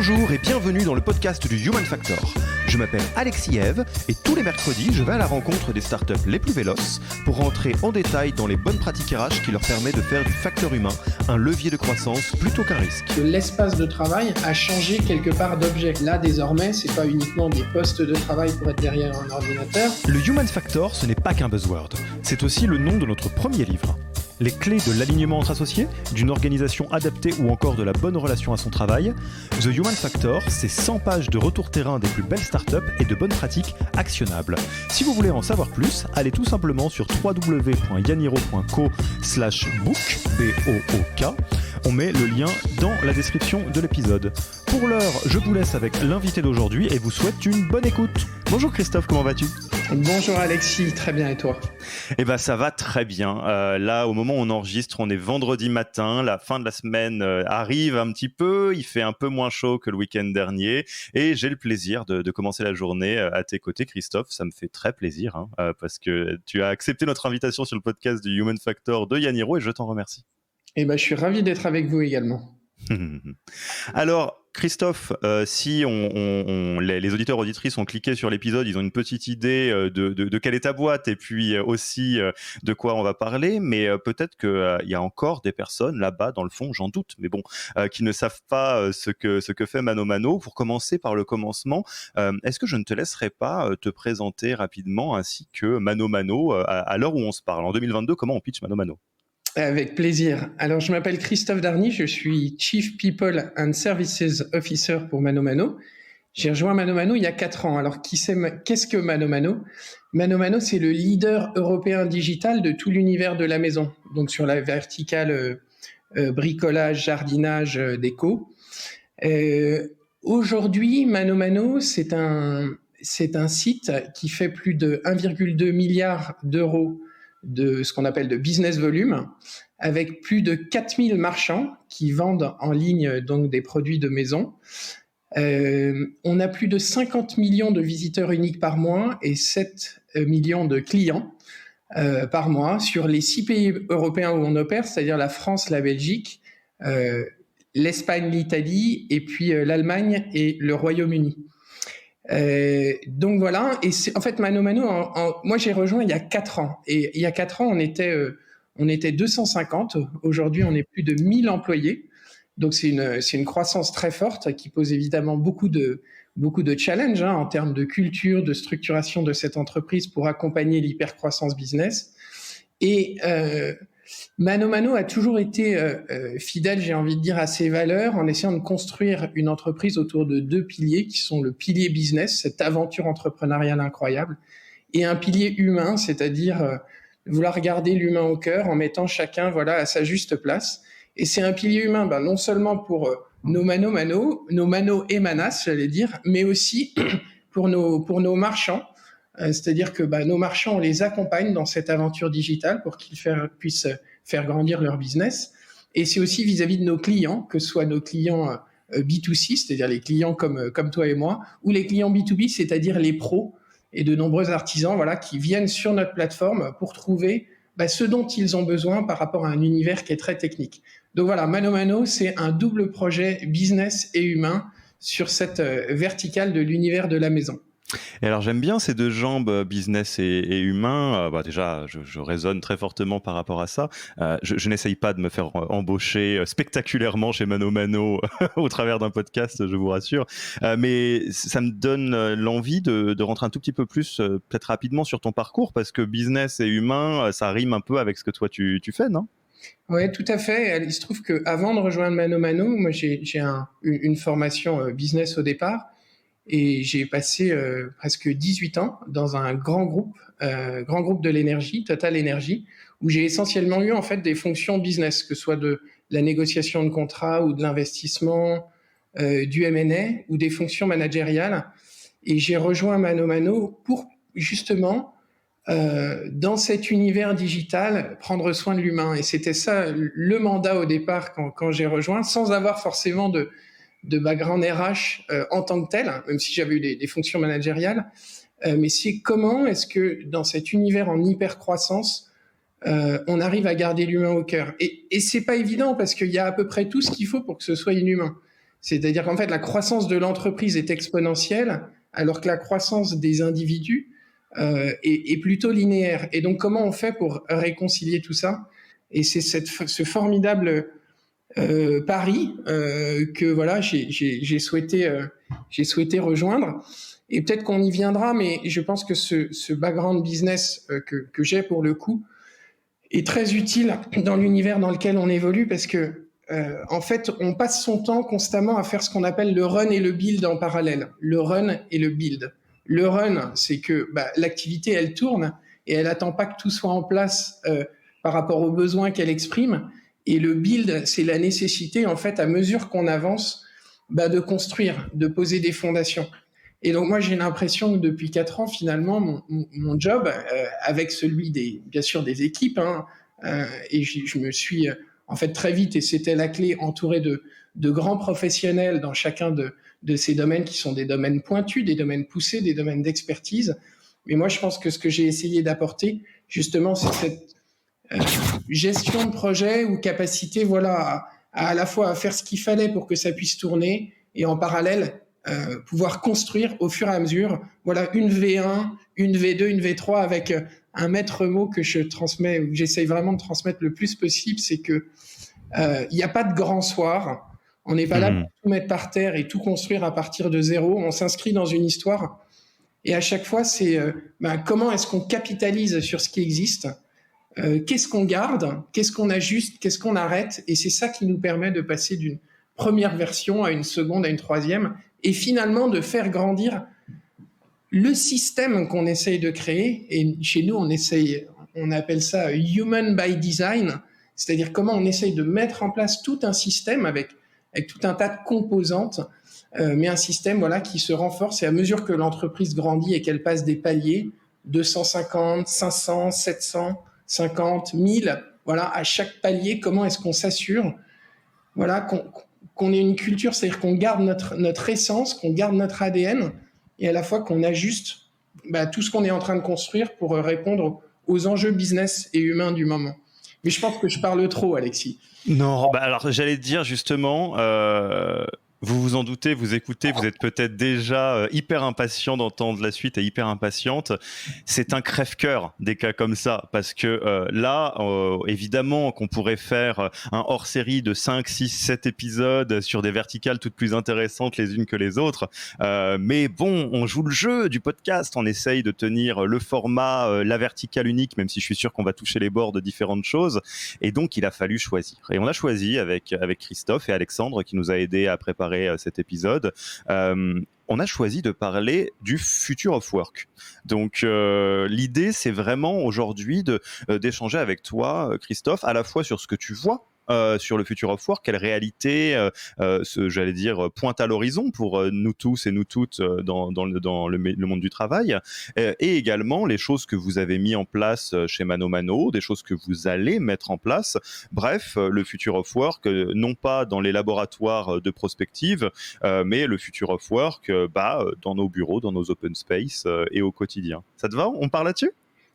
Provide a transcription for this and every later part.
Bonjour et bienvenue dans le podcast du Human Factor. Je m'appelle Alexis Eve et tous les mercredis, je vais à la rencontre des startups les plus véloces pour rentrer en détail dans les bonnes pratiques RH qui leur permettent de faire du facteur humain un levier de croissance plutôt qu'un risque. L'espace de travail a changé quelque part d'objet. Là, désormais, c'est pas uniquement des postes de travail pour être derrière un ordinateur. Le Human Factor, ce n'est pas qu'un buzzword. C'est aussi le nom de notre premier livre. Les clés de l'alignement entre associés, d'une organisation adaptée ou encore de la bonne relation à son travail. The Human Factor, c'est 100 pages de retour terrain des plus belles startups et de bonnes pratiques actionnables. Si vous voulez en savoir plus, allez tout simplement sur www.yaniro.co/book, B-O-O-K. On met le lien dans la description de l'épisode. Pour l'heure, je vous laisse avec l'invité d'aujourd'hui et vous souhaite une bonne écoute. Bonjour Christophe, comment vas-tu ? Bonjour Alexis, très bien et toi ? Eh ben ça va très bien. Là, au moment où on enregistre, on est vendredi matin. La fin de la semaine arrive un petit peu. Il fait un peu moins chaud que le week-end dernier. Et j'ai le plaisir de commencer la journée à tes côtés, Christophe. Ça me fait très plaisir parce que tu as accepté notre invitation sur le podcast du Human Factor de Yaniro et je t'en remercie. Eh ben, je suis ravi d'être avec vous également. Alors, Christophe, si les auditeurs auditrices ont cliqué sur l'épisode, ils ont une petite idée de quelle est ta boîte et puis aussi de quoi on va parler, mais peut-être qu'il y a encore des personnes là-bas dans le fond, j'en doute, mais bon, qui ne savent pas ce que fait Mano Mano. Pour commencer par le commencement, est-ce que je ne te laisserai pas te présenter rapidement ainsi que Mano Mano à l'heure où on se parle, en 2022, comment on pitch Mano Mano ? Avec plaisir. Alors, je m'appelle Christophe Darny, je suis Chief People and Services Officer pour Mano Mano. J'ai rejoint Mano Mano il y a 4 ans. Alors, qu'est-ce que Mano Mano ? Mano Mano, c'est le leader européen digital de tout l'univers de la maison. Donc, sur la verticale bricolage, jardinage, déco. Aujourd'hui, Mano Mano, c'est un site qui fait plus de 1,2 milliard d'euros de ce qu'on appelle de business volume, avec plus de 4000 marchands qui vendent en ligne donc des produits de maison. On a plus de 50 millions de visiteurs uniques par mois et 7 millions de clients par mois sur les 6 pays européens où on opère, c'est-à-dire la France, la Belgique, l'Espagne, l'Italie et puis l'Allemagne et le Royaume-Uni. Donc voilà, et en fait Mano Mano, moi j'ai rejoint il y a 4 ans, et il y a 4 ans on était 250, aujourd'hui on est plus de 1000 employés, donc c'est une croissance très forte qui pose évidemment beaucoup de challenges en termes de culture, de structuration de cette entreprise pour accompagner l'hypercroissance business. Et Mano Mano a toujours été fidèle, j'ai envie de dire, à ses valeurs en essayant de construire une entreprise autour de 2 piliers qui sont le pilier business, cette aventure entrepreneuriale incroyable, et un pilier humain, c'est-à-dire vouloir garder l'humain au cœur en mettant chacun à sa juste place. Et c'est un pilier humain non seulement pour nos Mano et Manas, j'allais dire, mais aussi pour nos marchands. C'est-à-dire que nos marchands, on les accompagne dans cette aventure digitale pour qu'ils puissent faire grandir leur business. Et c'est aussi vis-à-vis de nos clients, que ce soit nos clients B2C, c'est-à-dire les clients comme toi et moi, ou les clients B2B, c'est-à-dire les pros et de nombreux artisans qui viennent sur notre plateforme pour trouver ce dont ils ont besoin par rapport à un univers qui est très technique. Donc voilà, Mano Mano, c'est un double projet business et humain sur cette verticale de l'univers de la maison. Et alors j'aime bien ces deux jambes business et humain. Déjà, je résonne très fortement par rapport à ça. Je n'essaye pas de me faire embaucher spectaculairement chez Mano Mano au travers d'un podcast, je vous rassure. Mais ça me donne l'envie de rentrer un tout petit peu plus, peut-être rapidement, sur ton parcours, parce que business et humain, ça rime un peu avec ce que toi tu fais, non ? Oui, tout à fait. Il se trouve qu'avant de rejoindre Mano Mano, moi j'ai une formation business au départ. Et j'ai passé presque 18 ans dans un grand groupe de l'énergie, Total Energy, où j'ai essentiellement eu en fait des fonctions business, que ce soit de la négociation de contrats ou de l'investissement, du M&A ou des fonctions managériales. Et j'ai rejoint Mano Mano pour justement, dans cet univers digital, prendre soin de l'humain. Et c'était ça le mandat au départ quand j'ai rejoint, sans avoir forcément de background RH en tant que tel, même si j'avais eu des fonctions managériales, mais c'est comment est-ce que dans cet univers en hyper-croissance, on arrive à garder l'humain au cœur. Et c'est pas évident parce qu'il y a à peu près tout ce qu'il faut pour que ce soit inhumain. C'est-à-dire qu'en fait, la croissance de l'entreprise est exponentielle, alors que la croissance des individus est plutôt linéaire. Et donc, comment on fait pour réconcilier tout ça? Et c'est ce formidable pari que voilà, j'ai souhaité rejoindre. Et peut-être qu'on y viendra, mais je pense que ce background business que j'ai pour le coup est très utile dans l'univers dans lequel on évolue parce que en fait, on passe son temps constamment à faire ce qu'on appelle le run et le build en parallèle. Le run et le build. Le run, c'est que l'activité, elle tourne et elle attend pas que tout soit en place par rapport aux besoins qu'elle exprime. Et le build, c'est la nécessité, en fait, à mesure qu'on avance, de construire, de poser des fondations. Et donc, moi, j'ai l'impression que depuis 4 ans, finalement, mon job, avec celui bien sûr, des équipes, et je me suis, en fait, très vite, et c'était la clé, entouré de grands professionnels dans chacun de ces domaines qui sont des domaines pointus, des domaines poussés, des domaines d'expertise. Mais moi, je pense que ce que j'ai essayé d'apporter, justement, c'est cette gestion de projet ou capacité, voilà, à la fois à faire ce qu'il fallait pour que ça puisse tourner et en parallèle pouvoir construire au fur et à mesure, voilà, une V1, une V2, une V3 avec un maître mot que je transmets, ou que j'essaye vraiment de transmettre le plus possible, c'est que il n'y a pas de grand soir. On n'est pas là pour tout mettre par terre et tout construire à partir de zéro. On s'inscrit dans une histoire et à chaque fois, c'est comment est-ce qu'on capitalise sur ce qui existe, qu'est-ce qu'on garde, qu'est-ce qu'on ajuste, qu'est-ce qu'on arrête, et c'est ça qui nous permet de passer d'une première version à une seconde, à une troisième, et finalement de faire grandir le système qu'on essaye de créer. Et chez nous, on appelle ça human by design, c'est-à-dire comment on essaye de mettre en place tout un système avec tout un tas de composantes, mais un système voilà, qui se renforce, et à mesure que l'entreprise grandit et qu'elle passe des paliers, 250, 500, 700, 50, 1000, voilà, à chaque palier, comment est-ce qu'on s'assure voilà, qu'on ait une culture, c'est-à-dire qu'on garde notre essence, qu'on garde notre ADN, et à la fois qu'on ajuste tout ce qu'on est en train de construire pour répondre aux enjeux business et humains du moment. Mais je pense que je parle trop, Alexis. Non, alors j'allais te dire justement, vous vous en doutez, vous écoutez, vous êtes peut-être déjà hyper impatient d'entendre la suite et hyper impatiente. C'est un crève-cœur des cas comme ça, parce que là, évidemment qu'on pourrait faire un hors-série de 5, 6, 7 épisodes sur des verticales toutes plus intéressantes les unes que les autres. Mais bon, on joue le jeu du podcast, on essaye de tenir le format, la verticale unique, même si je suis sûr qu'on va toucher les bords de différentes choses. Et donc, il a fallu choisir. Et on a choisi avec Christophe et Alexandre, qui nous a aidés à préparer cet épisode, on a choisi de parler du future of work. Donc l'idée, c'est vraiment aujourd'hui d'échanger avec toi, Christophe, à la fois sur ce que tu vois sur le future of work, quelle réalité, j'allais dire, pointe à l'horizon pour nous tous et nous toutes dans le monde du travail, et également les choses que vous avez mis en place chez Mano Mano, des choses que vous allez mettre en place. Bref, le future of work, non pas dans les laboratoires de prospective, mais le future of work dans nos bureaux, dans nos open space et au quotidien. Ça te va? On parle là-dessus?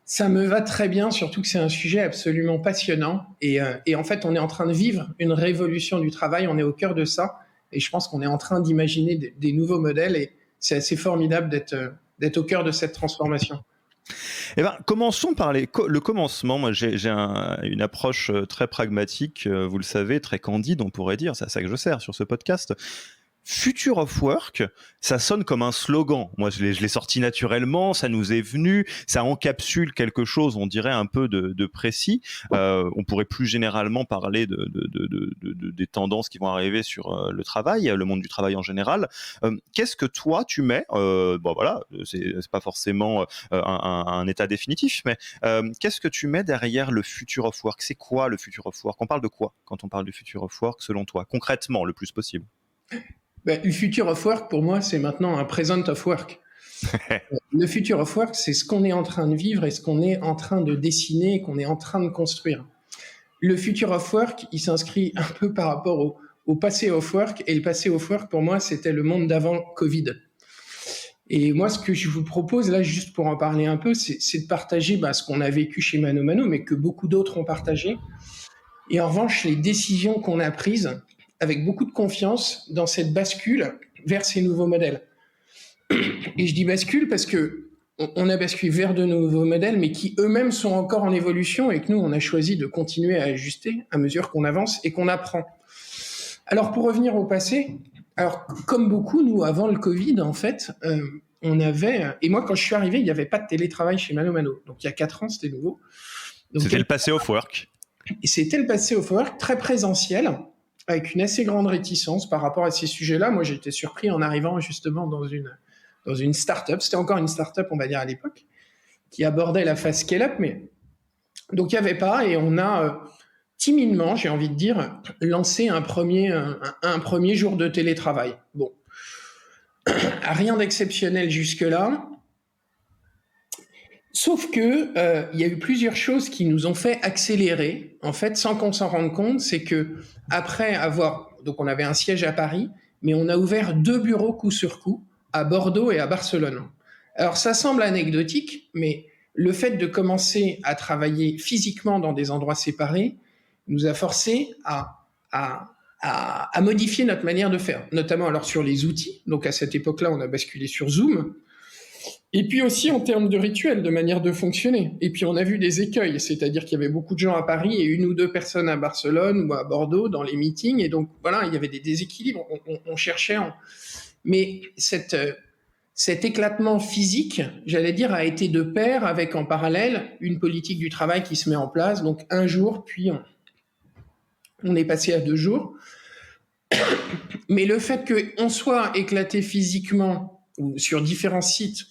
Ça me va très bien, surtout que c'est un sujet absolument passionnant. Et en fait, on est en train de vivre une révolution du travail, on est au cœur de ça. Et je pense qu'on est en train d'imaginer des nouveaux modèles. Et c'est assez formidable d'être au cœur de cette transformation. Eh ben, commençons par le commencement. Moi, j'ai une approche très pragmatique, vous le savez, très candide, on pourrait dire. C'est à ça que je sers sur ce podcast. Future of Work, ça sonne comme un slogan. Moi, je l'ai sorti naturellement, ça nous est venu, ça encapsule quelque chose, on dirait un peu de précis. On pourrait plus généralement parler des tendances qui vont arriver sur le travail, le monde du travail en général. Qu'est-ce que toi, tu mets voilà, c'est pas forcément un état définitif, mais qu'est-ce que tu mets derrière le Future of Work? C'est quoi le Future of Work? On parle de quoi quand on parle du Future of Work, selon toi, concrètement, le plus possible? Le future of work, pour moi, c'est maintenant un present of work. Le future of work, c'est ce qu'on est en train de vivre et ce qu'on est en train de dessiner, qu'on est en train de construire. Le future of work, il s'inscrit un peu par rapport au passé of work. Et le passé of work, pour moi, c'était le monde d'avant Covid. Et moi, ce que je vous propose, là, juste pour en parler un peu, c'est de partager ce qu'on a vécu chez Mano Mano, mais que beaucoup d'autres ont partagé. Et en revanche, les décisions qu'on a prises avec beaucoup de confiance dans cette bascule vers ces nouveaux modèles. Et je dis bascule parce que on a basculé vers de nouveaux modèles, mais qui eux-mêmes sont encore en évolution et que nous, on a choisi de continuer à ajuster à mesure qu'on avance et qu'on apprend. Alors, pour revenir au passé, alors comme beaucoup, nous, avant le Covid, en fait, on avait... Et moi, quand je suis arrivé, il n'y avait pas de télétravail chez ManoMano. Donc, il y a 4 ans, c'était nouveau. Donc, c'était le passé off work. Et c'était le passé off work, très présentiel, avec une assez grande réticence par rapport à ces sujets-là. Moi, j'ai été surpris en arrivant justement dans une start-up. C'était encore une start-up, on va dire, à l'époque, qui abordait la phase scale-up. Mais... Donc, il n'y avait pas. Et on a timidement, j'ai envie de dire, lancé un premier jour de télétravail. Bon. Rien d'exceptionnel jusque-là. Sauf que il y a eu plusieurs choses qui nous ont fait accélérer, en fait, sans qu'on s'en rende compte. C'est que après avoir... Donc, on avait un siège à Paris, mais on a ouvert 2 bureaux coup sur coup, à Bordeaux et à Barcelone. Alors, ça semble anecdotique, mais le fait de commencer à travailler physiquement dans des endroits séparés nous a forcé à modifier notre manière de faire, notamment alors sur les outils. Donc, à cette époque-là, on a basculé sur Zoom. Et puis aussi en termes de rituels, de manière de fonctionner. Et puis on a vu des écueils, c'est-à-dire qu'il y avait beaucoup de gens à Paris et 1 ou 2 personnes à Barcelone ou à Bordeaux dans les meetings. Et donc voilà, il y avait des déséquilibres. On cherchait. Mais cet éclatement physique, j'allais dire, a été de pair avec en parallèle une politique du travail qui se met en place. Donc 1 jour, puis on est passé à 2 jours. Mais le fait qu'on soit éclaté physiquement ou sur différents sites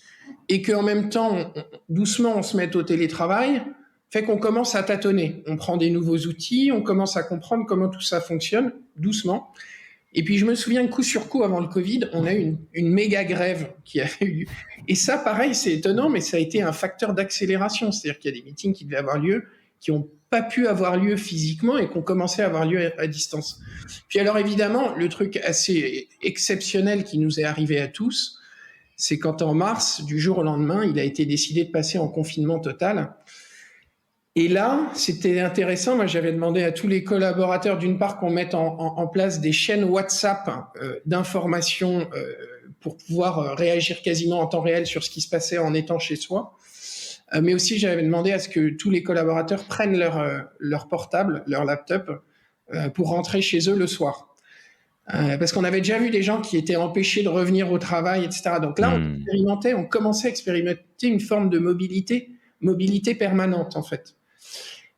et qu'en même temps, doucement, on se mette au télétravail, fait qu'on commence à tâtonner. On prend des nouveaux outils, on commence à comprendre comment tout ça fonctionne, doucement. Et puis, je me souviens que coup sur coup, avant le Covid, on a eu une méga grève qui a eu lieu. Et ça, pareil, c'est étonnant, mais ça a été un facteur d'accélération. C'est-à-dire qu'il y a des meetings qui devaient avoir lieu, qui n'ont pas pu avoir lieu physiquement et qui ont commencé à avoir lieu à distance. Puis alors, évidemment, le truc assez exceptionnel qui nous est arrivé à tous, c'est quand en mars, du jour au lendemain, il a été décidé de passer en confinement total. Et là, c'était intéressant. Moi, j'avais demandé à tous les collaborateurs, d'une part, qu'on mette en place des chaînes WhatsApp d'information pour pouvoir réagir quasiment en temps réel sur ce qui se passait en étant chez soi. Mais aussi, j'avais demandé à ce que tous les collaborateurs prennent leur portable, leur laptop, pour rentrer chez eux le soir. Parce qu'on avait déjà vu des gens qui étaient empêchés de revenir au travail, etc. Donc là, on commençait à expérimenter une forme de mobilité permanente, en fait.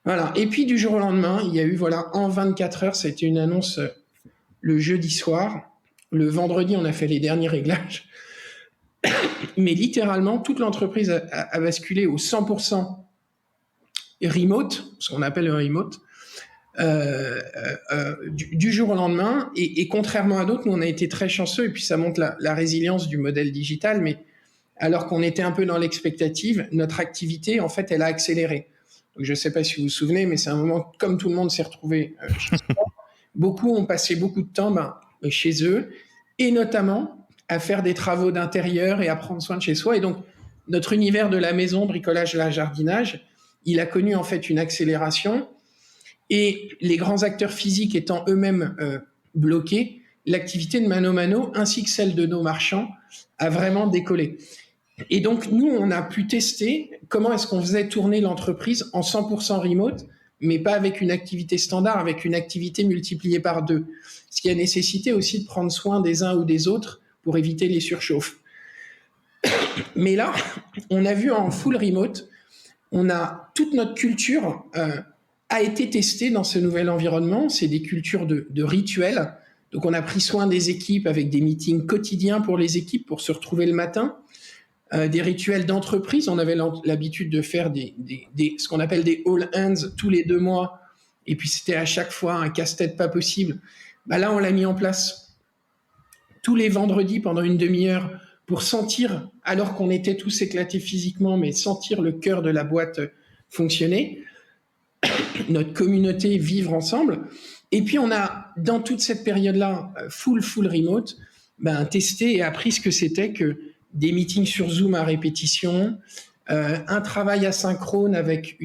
Voilà. Et puis, du jour au lendemain, il y a eu, en 24 heures, ça a été une annonce le jeudi soir. Le vendredi, on a fait les derniers réglages. Mais littéralement, toute l'entreprise a basculé au 100% remote, ce qu'on appelle le remote, du jour au lendemain. Et contrairement à d'autres, nous, on a été très chanceux, et puis ça montre la résilience du modèle digital, mais alors qu'on était un peu dans l'expectative, notre activité, en fait, elle a accéléré. Donc, je ne sais pas si vous vous souvenez, mais c'est un moment, comme tout le monde s'est retrouvé chez soi, beaucoup ont passé beaucoup de temps chez eux, et notamment à faire des travaux d'intérieur et à prendre soin de chez soi. Et donc, notre univers de la maison, bricolage, jardinage, il a connu en fait une accélération. Et les grands acteurs physiques étant eux-mêmes bloqués, l'activité de ManoMano, ainsi que celle de nos marchands, a vraiment décollé. Et donc, nous, on a pu tester comment est-ce qu'on faisait tourner l'entreprise en 100% remote, mais pas avec une activité standard, avec une activité multipliée par 2. Ce qui a nécessité aussi de prendre soin des uns ou des autres pour éviter les surchauffes. Mais là, on a vu en full remote, toute notre culture a été testée dans ce nouvel environnement. C'est des cultures de rituels. Donc, on a pris soin des équipes avec des meetings quotidiens pour les équipes pour se retrouver le matin. Des rituels d'entreprise. On avait l'habitude de faire ce qu'on appelle des all hands tous les 2 mois. Et puis, c'était à chaque fois un casse-tête pas possible. Là, on l'a mis en place tous les vendredis pendant une demi-heure pour sentir, alors qu'on était tous éclatés physiquement, mais sentir le cœur de la boîte fonctionner, notre communauté vivre ensemble. Et puis, on a, dans toute cette période-là, full remote, testé et appris ce que c'était que des meetings sur Zoom à répétition, un travail asynchrone avec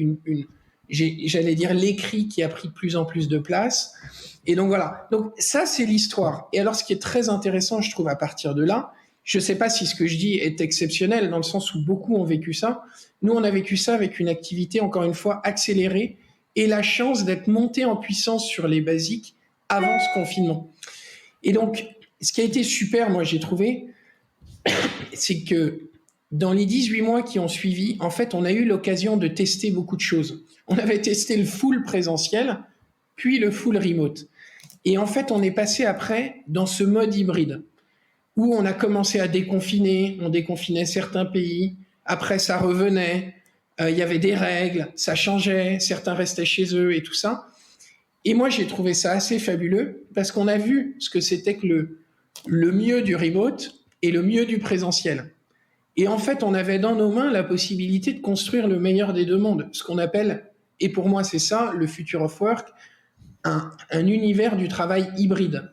j'allais dire l'écrit qui a pris de plus en plus de place. Et donc voilà. Donc ça, c'est l'histoire. Et alors, ce qui est très intéressant, je trouve, à partir de là, je ne sais pas si ce que je dis est exceptionnel, dans le sens où beaucoup ont vécu ça. Nous, on a vécu ça avec une activité, encore une fois, accélérée, et la chance d'être monté en puissance sur les basiques avant ce confinement. Et donc, ce qui a été super, moi, j'ai trouvé, c'est que dans les 18 mois qui ont suivi, en fait, on a eu l'occasion de tester beaucoup de choses. On avait testé le full présentiel, puis le full remote. Et en fait, on est passé après dans ce mode hybride, où on a commencé à déconfiner, on déconfinait certains pays, après ça revenait, il y avait des règles, ça changeait, certains restaient chez eux et tout ça. Et moi, j'ai trouvé ça assez fabuleux, parce qu'on a vu ce que c'était que le mieux du remote et le mieux du présentiel. Et en fait, on avait dans nos mains la possibilité de construire le meilleur des deux mondes, ce qu'on appelle, et pour moi c'est ça, le future of work, un univers du travail hybride.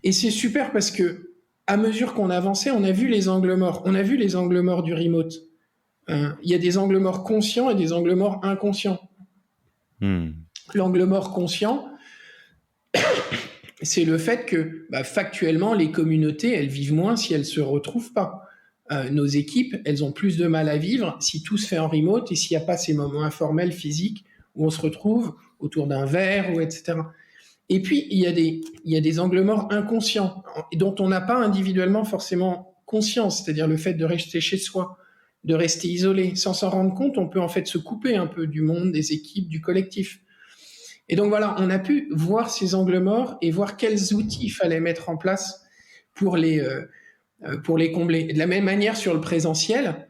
Et c'est super parce que à mesure qu'on avançait, on a vu les angles morts. On a vu les angles morts du remote. Il y a des angles morts conscients et des angles morts inconscients. L'angle mort conscient, c'est le fait que factuellement, les communautés, elles vivent moins si elles ne se retrouvent pas. Nos équipes, elles ont plus de mal à vivre si tout se fait en remote et s'il n'y a pas ces moments informels, physiques, où on se retrouve autour d'un verre, ou etc. Et puis, il y a des angles morts inconscients, dont on n'a pas individuellement forcément conscience, c'est-à-dire le fait de rester chez soi, de rester isolé. Sans s'en rendre compte, on peut en fait se couper un peu du monde, des équipes, du collectif. Et donc voilà, on a pu voir ces angles morts et voir quels outils il fallait mettre en place pour les combler. Et de la même manière, sur le présentiel,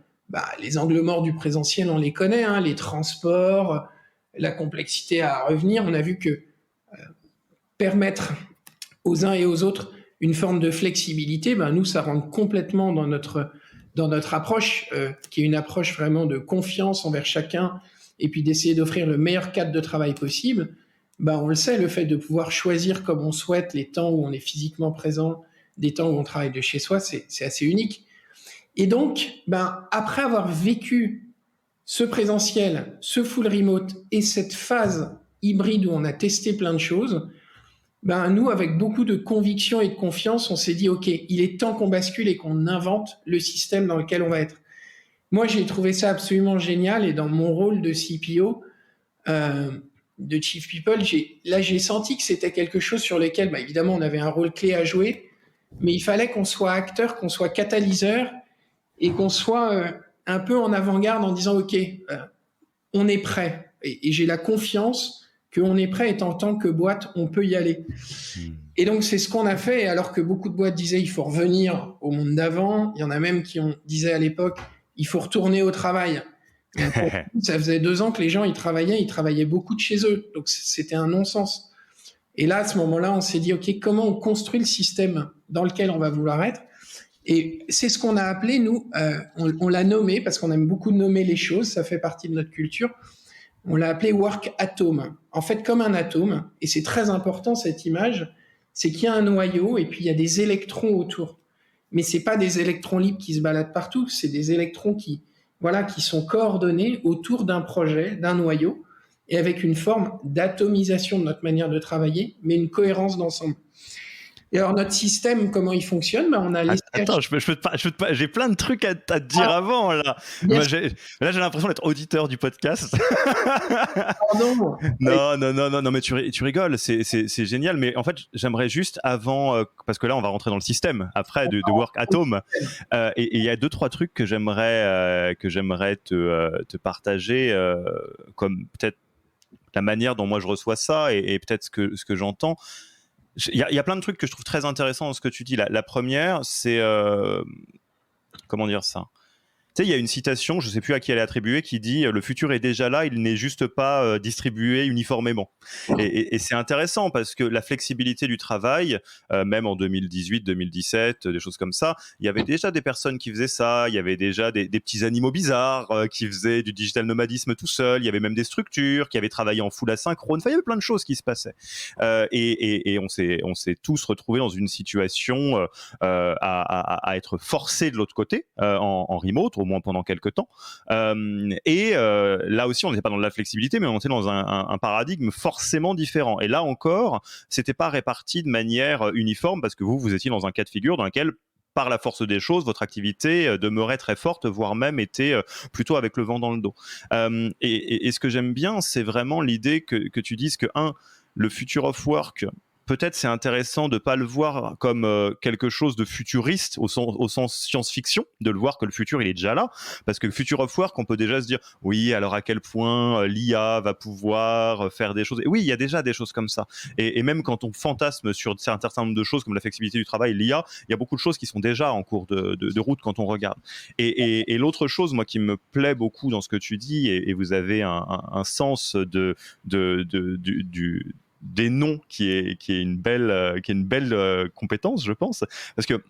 les angles morts du présentiel, on les connaît, hein, les transports, la complexité à revenir. On a vu que permettre aux uns et aux autres une forme de flexibilité, nous, ça rentre complètement dans notre approche, qui est une approche vraiment de confiance envers chacun, et puis d'essayer d'offrir le meilleur cadre de travail possible. On le sait, le fait de pouvoir choisir comme on souhaite les temps où on est physiquement présent, des temps où on travaille de chez soi, c'est assez unique. Et donc, après avoir vécu ce présentiel, ce full remote et cette phase hybride où on a testé plein de choses, nous, avec beaucoup de conviction et de confiance, on s'est dit, OK, il est temps qu'on bascule et qu'on invente le système dans lequel on va être. Moi, j'ai trouvé ça absolument génial, et dans mon rôle de CPO, de Chief People, j'ai senti que c'était quelque chose sur lequel, évidemment, on avait un rôle clé à jouer, mais il fallait qu'on soit acteur, qu'on soit catalyseur, et qu'on soit un peu en avant-garde en disant, OK, on est prêt. Et j'ai la confiance qu'on est prêt, et en tant que boîte, on peut y aller. Et donc, c'est ce qu'on a fait, alors que beaucoup de boîtes disaient, il faut revenir au monde d'avant. Il y en a même qui disaient à l'époque, il faut retourner au travail. Ça faisait 2 ans que les gens, ils travaillaient beaucoup de chez eux. Donc, c'était un non-sens. Et là, à ce moment-là, on s'est dit, OK, comment on construit le système dans lequel on va vouloir être? Et c'est ce qu'on a appelé, nous, on l'a nommé, parce qu'on aime beaucoup nommer les choses, ça fait partie de notre culture. On l'a appelé Work Atom. En fait, comme un atome, et c'est très important cette image, c'est qu'il y a un noyau et puis il y a des électrons autour. Mais c'est pas des électrons libres qui se baladent partout, c'est des électrons qui sont coordonnés autour d'un projet, d'un noyau, et avec une forme d'atomisation de notre manière de travailler, mais une cohérence d'ensemble. Et alors, notre système, comment il fonctionne? On a Attends, j'ai plein de trucs à te dire avant, là. Moi, j'ai l'impression d'être auditeur du podcast. Pardon. Non, mais tu rigoles, c'est génial. Mais en fait, j'aimerais juste avant, parce que là, on va rentrer dans le système après de Work Atom. Et il y a 2-3 trucs que j'aimerais te partager, comme peut-être la manière dont moi je reçois ça, et peut-être ce que j'entends. Il y a plein de trucs que je trouve très intéressants dans ce que tu dis. La première, c'est comment dire ça? Tu sais, il y a une citation, je ne sais plus à qui elle est attribuée, qui dit « Le futur est déjà là, il n'est juste pas distribué uniformément ». Et c'est intéressant parce que la flexibilité du travail, même en 2018, 2017, des choses comme ça, il y avait déjà des personnes qui faisaient ça, il y avait déjà des petits animaux bizarres qui faisaient du digital nomadisme tout seul, il y avait même des structures qui avaient travaillé en full asynchrone, enfin, il y avait plein de choses qui se passaient. Et on s'est tous retrouvés dans une situation à être forcés de l'autre côté, en remote, au moins pendant quelques temps. Là aussi, on n'était pas dans de la flexibilité, mais on était dans un paradigme forcément différent. Et là encore, c'était pas réparti de manière uniforme parce que vous étiez dans un cas de figure dans lequel, par la force des choses, votre activité demeurait très forte, voire même était plutôt avec le vent dans le dos. Et ce que j'aime bien, c'est vraiment l'idée que tu dises que, le future of work, peut-être c'est intéressant de ne pas le voir comme quelque chose de futuriste au sens science-fiction, de le voir que le futur il est déjà là, parce que le future of work, on peut déjà se dire oui, alors à quel point l'IA va pouvoir faire des choses. Et oui, il y a déjà des choses comme ça. Et même quand on fantasme sur un certain nombre de choses comme la flexibilité du travail, l'IA, il y a beaucoup de choses qui sont déjà en cours de route quand on regarde. Et l'autre chose, moi, qui me plaît beaucoup dans ce que tu dis, et vous avez un sens des noms qui est une belle compétence, je pense, parce que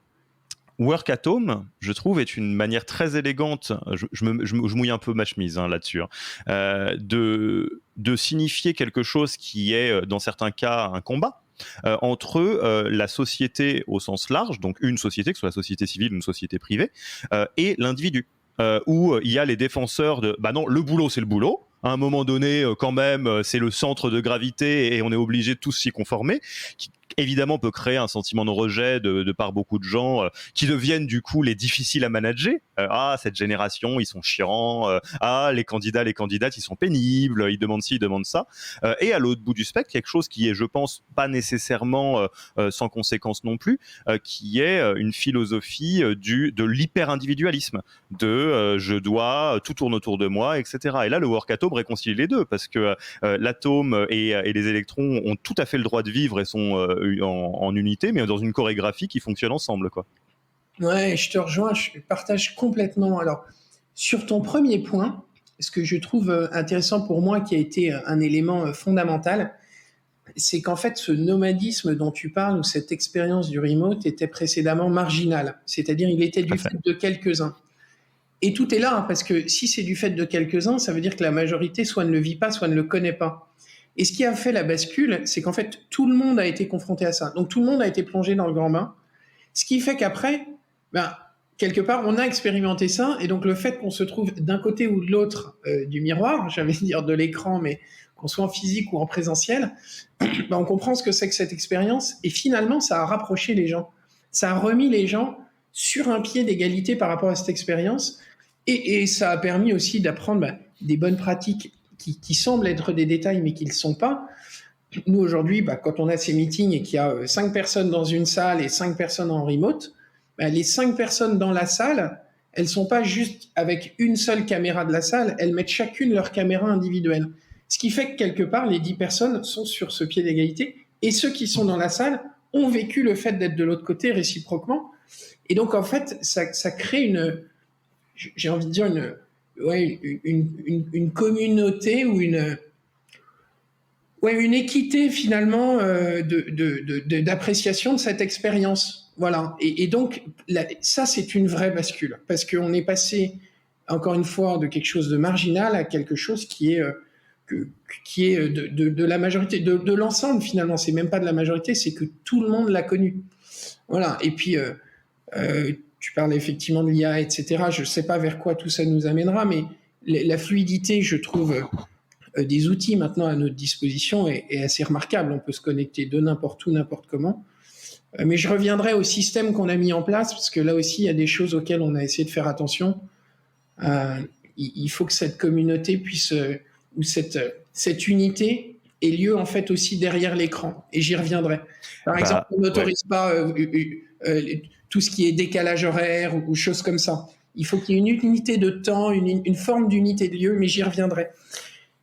Workatome, je trouve, est une manière très élégante, je mouille un peu ma chemise là-dessus, de signifier quelque chose qui est, dans certains cas, un combat entre la société au sens large, donc une société, que ce soit la société civile ou une société privée, et l'individu. Où il y a les défenseurs de « bah non, le boulot, c'est le boulot », à un moment donné, quand même, c'est le centre de gravité et on est obligé de tous s'y conformer, qui évidemment peut créer un sentiment de rejet de par beaucoup de gens qui deviennent du coup les difficiles à manager. Cette génération, ils sont chiants. Les candidats, les candidates, ils sont pénibles, ils demandent ci, ils demandent ça. Et à l'autre bout du spectre, quelque chose qui est, je pense, pas nécessairement sans conséquence non plus, qui est une philosophie de l'hyper-individualisme, je dois, tout tourne autour de moi, etc. Et là, le workatome réconcilie les deux, parce que l'atome et les électrons ont tout à fait le droit de vivre et sont en unité, mais dans une chorégraphie qui fonctionne ensemble, quoi. Ouais, je te rejoins, je partage complètement. Alors, sur ton premier point, ce que je trouve intéressant pour moi, qui a été un élément fondamental, c'est qu'en fait, ce nomadisme dont tu parles, ou cette expérience du remote, était précédemment marginal. C'est-à-dire, il était du fait de quelques-uns. Et tout est là, hein, parce que si c'est du fait de quelques-uns, ça veut dire que la majorité soit ne le vit pas, soit ne le connaît pas. Et ce qui a fait la bascule, c'est qu'en fait, tout le monde a été confronté à ça. Donc, tout le monde a été plongé dans le grand bain. Ce qui fait qu'après, quelque part, on a expérimenté ça. Et donc, le fait qu'on se trouve d'un côté ou de l'autre du miroir, j'allais dire de l'écran, mais qu'on soit en physique ou en présentiel, on comprend ce que c'est que cette expérience. Et finalement, ça a rapproché les gens. Ça a remis les gens sur un pied d'égalité par rapport à cette expérience. Et ça a permis aussi d'apprendre des bonnes pratiques qui semblent être des détails, mais qui ne le sont pas. Nous, aujourd'hui, quand on a ces meetings et qu'il y a 5 personnes dans une salle et 5 personnes en remote, les 5 personnes dans la salle, elles ne sont pas juste avec une seule caméra de la salle, elles mettent chacune leur caméra individuelle. Ce qui fait que quelque part, les 10 personnes sont sur ce pied d'égalité et ceux qui sont dans la salle ont vécu le fait d'être de l'autre côté réciproquement. Et donc, en fait, ça crée j'ai envie de dire une communauté ou une équité finalement d'appréciation de cette expérience. Voilà. Et donc, ça, c'est une vraie bascule parce qu'on est passé, encore une fois, de quelque chose de marginal à quelque chose qui est de la majorité, de l'ensemble finalement. C'est même pas de la majorité, c'est que tout le monde l'a connu. Voilà. Et puis, tu parles effectivement de l'IA, etc. Je ne sais pas vers quoi tout ça nous amènera, mais la fluidité, je trouve, des outils maintenant à notre disposition est assez remarquable. On peut se connecter de n'importe où, n'importe comment. Mais je reviendrai au système qu'on a mis en place, parce que là aussi, il y a des choses auxquelles on a essayé de faire attention. Il faut que cette communauté puisse, ou cette unité ait lieu en fait aussi derrière l'écran. Et j'y reviendrai. Par exemple, on n'autorise pas tout ce qui est décalage horaire ou choses comme ça. Il faut qu'il y ait une unité de temps, une forme d'unité de lieu, mais j'y reviendrai.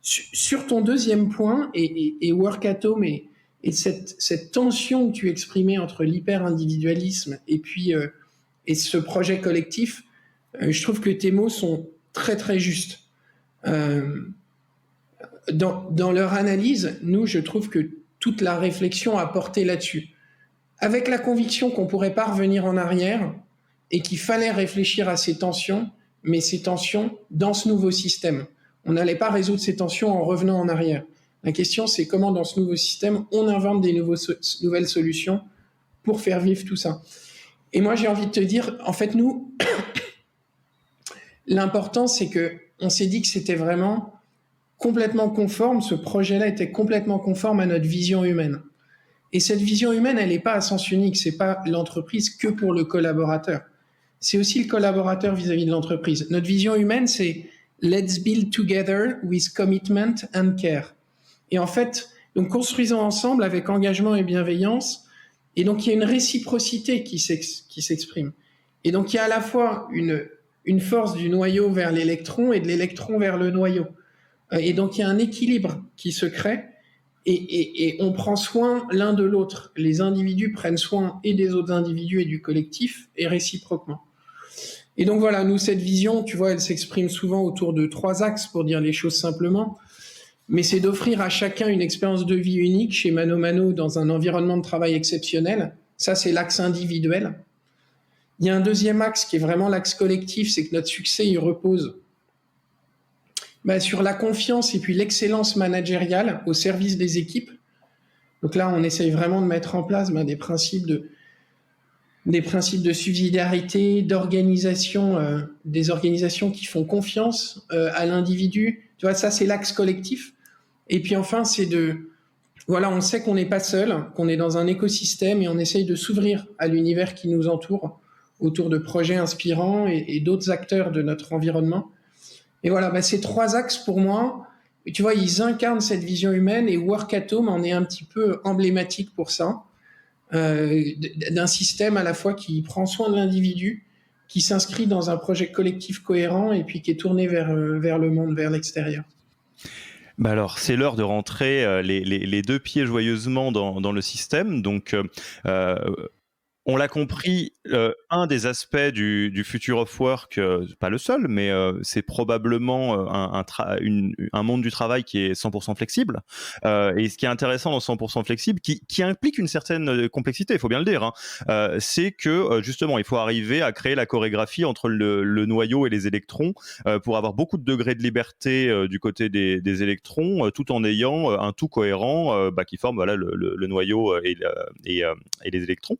Sur ton deuxième point, et Workatome et cette tension que tu exprimais entre l'hyper-individualisme et puis et ce projet collectif, je trouve que tes mots sont très très justes. Dans leur analyse, nous, je trouve que toute la réflexion a porté là-dessus. Avec la conviction qu'on ne pourrait pas revenir en arrière et qu'il fallait réfléchir à ces tensions, mais ces tensions dans ce nouveau système. On n'allait pas résoudre ces tensions en revenant en arrière. La question, c'est comment dans ce nouveau système, on invente des nouvelles solutions pour faire vivre tout ça. Et moi, j'ai envie de te dire, en fait, nous, l'important, c'est que on s'est dit que c'était vraiment complètement conforme, ce projet-là était complètement conforme à notre vision humaine. Et cette vision humaine, elle n'est pas à sens unique, c'est pas l'entreprise que pour le collaborateur. C'est aussi le collaborateur vis-à-vis de l'entreprise. Notre vision humaine, c'est let's build together with commitment and care. Et en fait, donc construisons ensemble avec engagement et bienveillance. Et donc il y a une réciprocité qui s'exprime. Et donc il y a à la fois une force du noyau vers l'électron et de l'électron vers le noyau. Et donc il y a un équilibre qui se crée. Et on prend soin l'un de l'autre. Les individus prennent soin et des autres individus et du collectif, et réciproquement. Et donc voilà, nous, cette vision, tu vois, elle s'exprime souvent autour de 3 axes, pour dire les choses simplement. Mais c'est d'offrir à chacun une expérience de vie unique chez Mano Mano dans un environnement de travail exceptionnel. Ça, c'est l'axe individuel. Il y a un deuxième axe qui est vraiment l'axe collectif, c'est que notre succès, il repose sur la confiance et puis l'excellence managériale au service des équipes. Donc là, on essaye vraiment de mettre en place des principes de subsidiarité, d'organisation, des organisations qui font confiance à l'individu. Tu vois, ça, c'est l'axe collectif. Et puis enfin, on sait qu'on n'est pas seul, qu'on est dans un écosystème et on essaye de s'ouvrir à l'univers qui nous entoure autour de projets inspirants et d'autres acteurs de notre environnement. Et voilà, ces 3 axes pour moi, tu vois, ils incarnent cette vision humaine et Workatom en est un petit peu emblématique pour ça, d'un système à la fois qui prend soin de l'individu, qui s'inscrit dans un projet collectif cohérent et puis qui est tourné vers le monde, vers l'extérieur. Alors, c'est l'heure de rentrer les 2 pieds joyeusement dans le système. Donc, on l'a compris, un des aspects du Future of Work, pas le seul, mais c'est probablement un monde du travail qui est 100% flexible. Et ce qui est intéressant dans 100% flexible, qui implique une certaine complexité, il faut bien le dire, c'est que justement, il faut arriver à créer la chorégraphie entre le noyau et les électrons pour avoir beaucoup de degrés de liberté du côté des électrons, tout en ayant un tout cohérent qui forme le noyau et les électrons.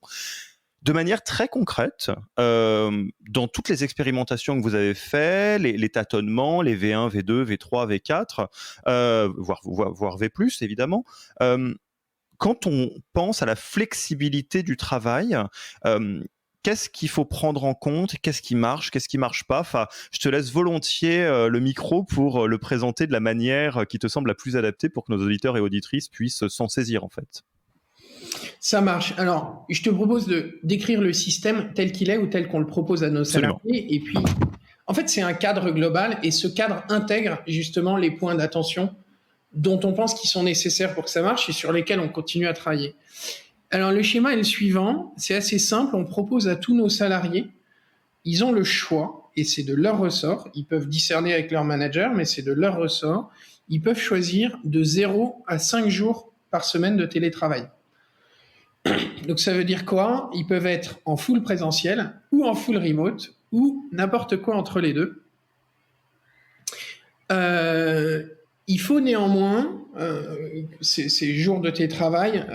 De manière très concrète, dans toutes les expérimentations que vous avez faites, les tâtonnements, les V1, V2, V3, V4, voire V+, évidemment, quand on pense à la flexibilité du travail, qu'est-ce qu'il faut prendre en compte? Qu'est-ce qui marche pas? Enfin, je te laisse volontiers le micro pour le présenter de la manière qui te semble la plus adaptée pour que nos auditeurs et auditrices puissent s'en saisir, en fait. Ça marche. Alors, je te propose de décrire le système tel qu'il est ou tel qu'on le propose à nos salariés. Et puis, en fait, c'est un cadre global et ce cadre intègre justement les points d'attention dont on pense qu'ils sont nécessaires pour que ça marche et sur lesquels on continue à travailler. Alors, le schéma est le suivant. C'est assez simple. On propose à tous nos salariés, ils ont le choix et c'est de leur ressort. Ils peuvent discerner avec leur manager, mais c'est de leur ressort. Ils peuvent choisir de 0 à 5 jours par semaine de télétravail. Donc ça veut dire quoi? Ils peuvent être en full présentiel ou en full remote ou n'importe quoi entre les deux. Il faut néanmoins, ces jours de télétravail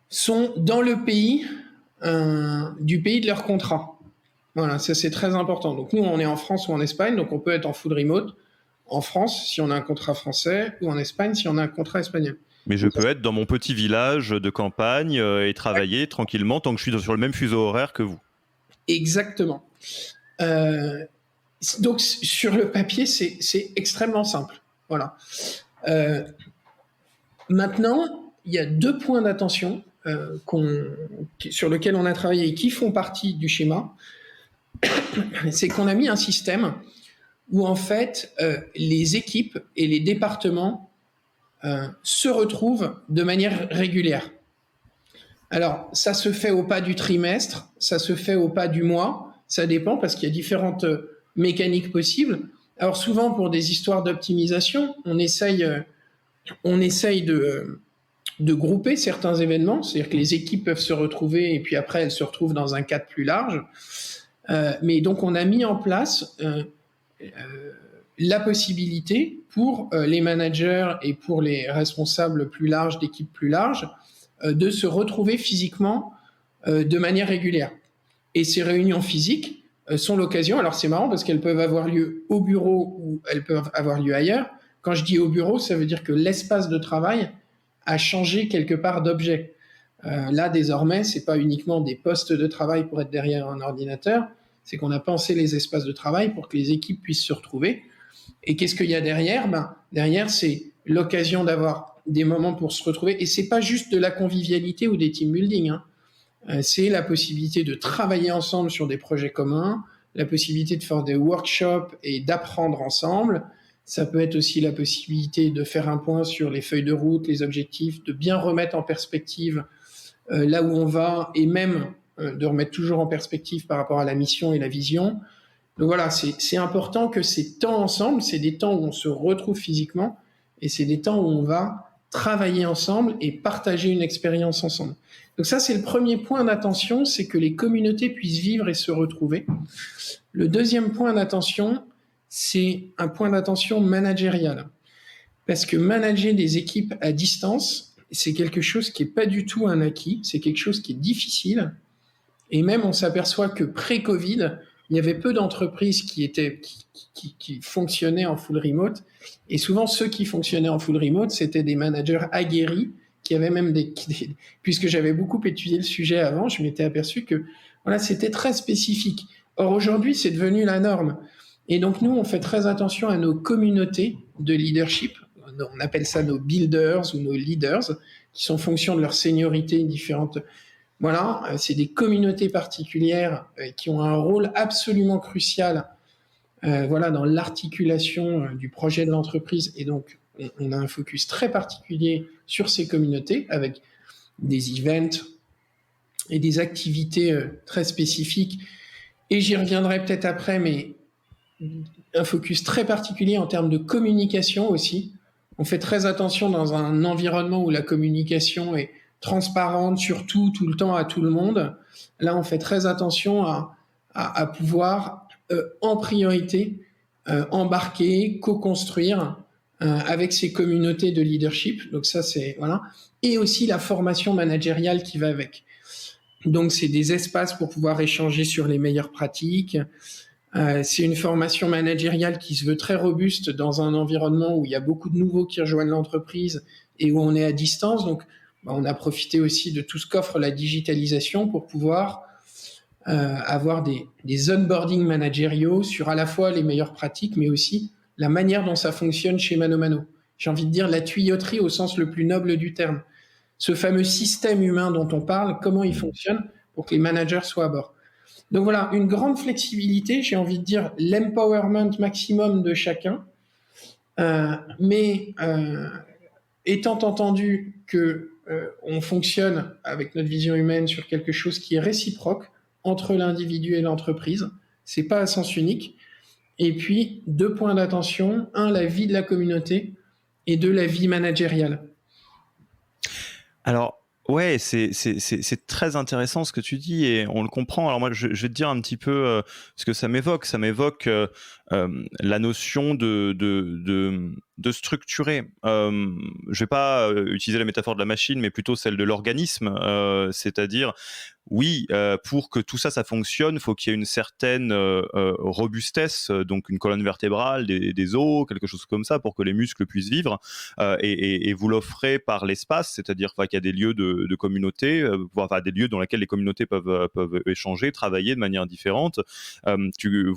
sont dans le pays du pays de leur contrat. Voilà, ça c'est très important. Donc nous, on est en France ou en Espagne, donc on peut être en full remote en France si on a un contrat français ou en Espagne si on a un contrat espagnol. Mais je peux être dans mon petit village de campagne et travailler tranquillement tant que je suis sur le même fuseau horaire que vous. Exactement. Donc, sur le papier, c'est extrêmement simple. Voilà. Maintenant, il y a 2 points d'attention sur lesquels on a travaillé et qui font partie du schéma. C'est qu'on a mis un système où, en fait, les équipes et les départements se retrouvent de manière régulière. Alors, ça se fait au pas du trimestre, ça se fait au pas du mois, ça dépend parce qu'il y a différentes mécaniques possibles. Alors souvent, pour des histoires d'optimisation, on essaye de grouper certains événements, c'est-à-dire que les équipes peuvent se retrouver et puis après, elles se retrouvent dans un cadre plus large. Mais donc, on a mis en place la possibilité pour les managers et pour les responsables plus larges, d'équipes plus larges, de se retrouver physiquement de manière régulière. Et ces réunions physiques sont l'occasion. Alors c'est marrant parce qu'elles peuvent avoir lieu au bureau ou elles peuvent avoir lieu ailleurs. Quand je dis au bureau, ça veut dire que l'espace de travail a changé quelque part d'objet. Là, désormais, c'est pas uniquement des postes de travail pour être derrière un ordinateur, c'est qu'on a pensé les espaces de travail pour que les équipes puissent se retrouver. Et qu'est-ce qu'il y a derrière? Derrière, c'est l'occasion d'avoir des moments pour se retrouver. Et c'est pas juste de la convivialité ou des team building, hein. C'est la possibilité de travailler ensemble sur des projets communs, la possibilité de faire des workshops et d'apprendre ensemble. Ça peut être aussi la possibilité de faire un point sur les feuilles de route, les objectifs, de bien remettre en perspective là où on va et même de remettre toujours en perspective par rapport à la mission et la vision. Donc voilà, c'est important que ces temps ensemble, c'est des temps où on se retrouve physiquement et c'est des temps où on va travailler ensemble et partager une expérience ensemble. Donc ça, c'est le premier point d'attention, c'est que les communautés puissent vivre et se retrouver. Le deuxième point d'attention, c'est un point d'attention managérial. Parce que manager des équipes à distance, c'est quelque chose qui n'est pas du tout un acquis, c'est quelque chose qui est difficile. Et même, on s'aperçoit que pré-Covid, il y avait peu d'entreprises qui fonctionnaient en full remote. Et souvent, ceux qui fonctionnaient en full remote, c'était des managers aguerris qui avaient même puisque j'avais beaucoup étudié le sujet avant, je m'étais aperçu que voilà, c'était très spécifique. Or, aujourd'hui, c'est devenu la norme. Et donc, nous, on fait très attention à nos communautés de leadership. On appelle ça nos builders ou nos leaders, qui sont en fonction de leur seniorité différentes. Voilà, c'est des communautés particulières qui ont un rôle absolument crucial voilà, dans l'articulation du projet de l'entreprise. Et donc, on a un focus très particulier sur ces communautés avec des events et des activités très spécifiques. Et j'y reviendrai peut-être après, mais un focus très particulier en termes de communication aussi. On fait très attention dans un environnement où la communication est transparente, surtout tout le temps à tout le monde. Là, on fait très attention à pouvoir, en priorité, embarquer, co-construire avec ces communautés de leadership. Donc ça, c'est voilà. Et aussi la formation managériale qui va avec. Donc, c'est des espaces pour pouvoir échanger sur les meilleures pratiques. C'est une formation managériale qui se veut très robuste dans un environnement où il y a beaucoup de nouveaux qui rejoignent l'entreprise et où on est à distance. Donc, on a profité aussi de tout ce qu'offre la digitalisation pour pouvoir avoir des onboarding managériaux sur à la fois les meilleures pratiques, mais aussi la manière dont ça fonctionne chez Mano Mano. J'ai envie de dire la tuyauterie au sens le plus noble du terme. Ce fameux système humain dont on parle, comment il fonctionne pour que les managers soient à bord. Donc voilà, une grande flexibilité, j'ai envie de dire l'empowerment maximum de chacun, mais étant entendu que on fonctionne avec notre vision humaine sur quelque chose qui est réciproque entre l'individu et l'entreprise, c'est pas à sens unique. Et puis, 2 points d'attention, 1, la vie de la communauté, et 2, la vie managériale. Alors, ouais, c'est très intéressant ce que tu dis et on le comprend. Alors moi, je vais te dire un petit peu ce que ça m'évoque. Ça m'évoque la notion de structurer. Je vais pas utiliser la métaphore de la machine, mais plutôt celle de l'organisme. C'est-à-dire, oui, pour que tout ça, ça fonctionne, il faut qu'il y ait une certaine robustesse, donc une colonne vertébrale, des os, quelque chose comme ça, pour que les muscles puissent vivre. Et vous l'offrez par l'espace, c'est-à-dire qu'il y a des lieux de communauté, enfin des lieux dans lesquels les communautés peuvent échanger, travailler de manière différente. Tu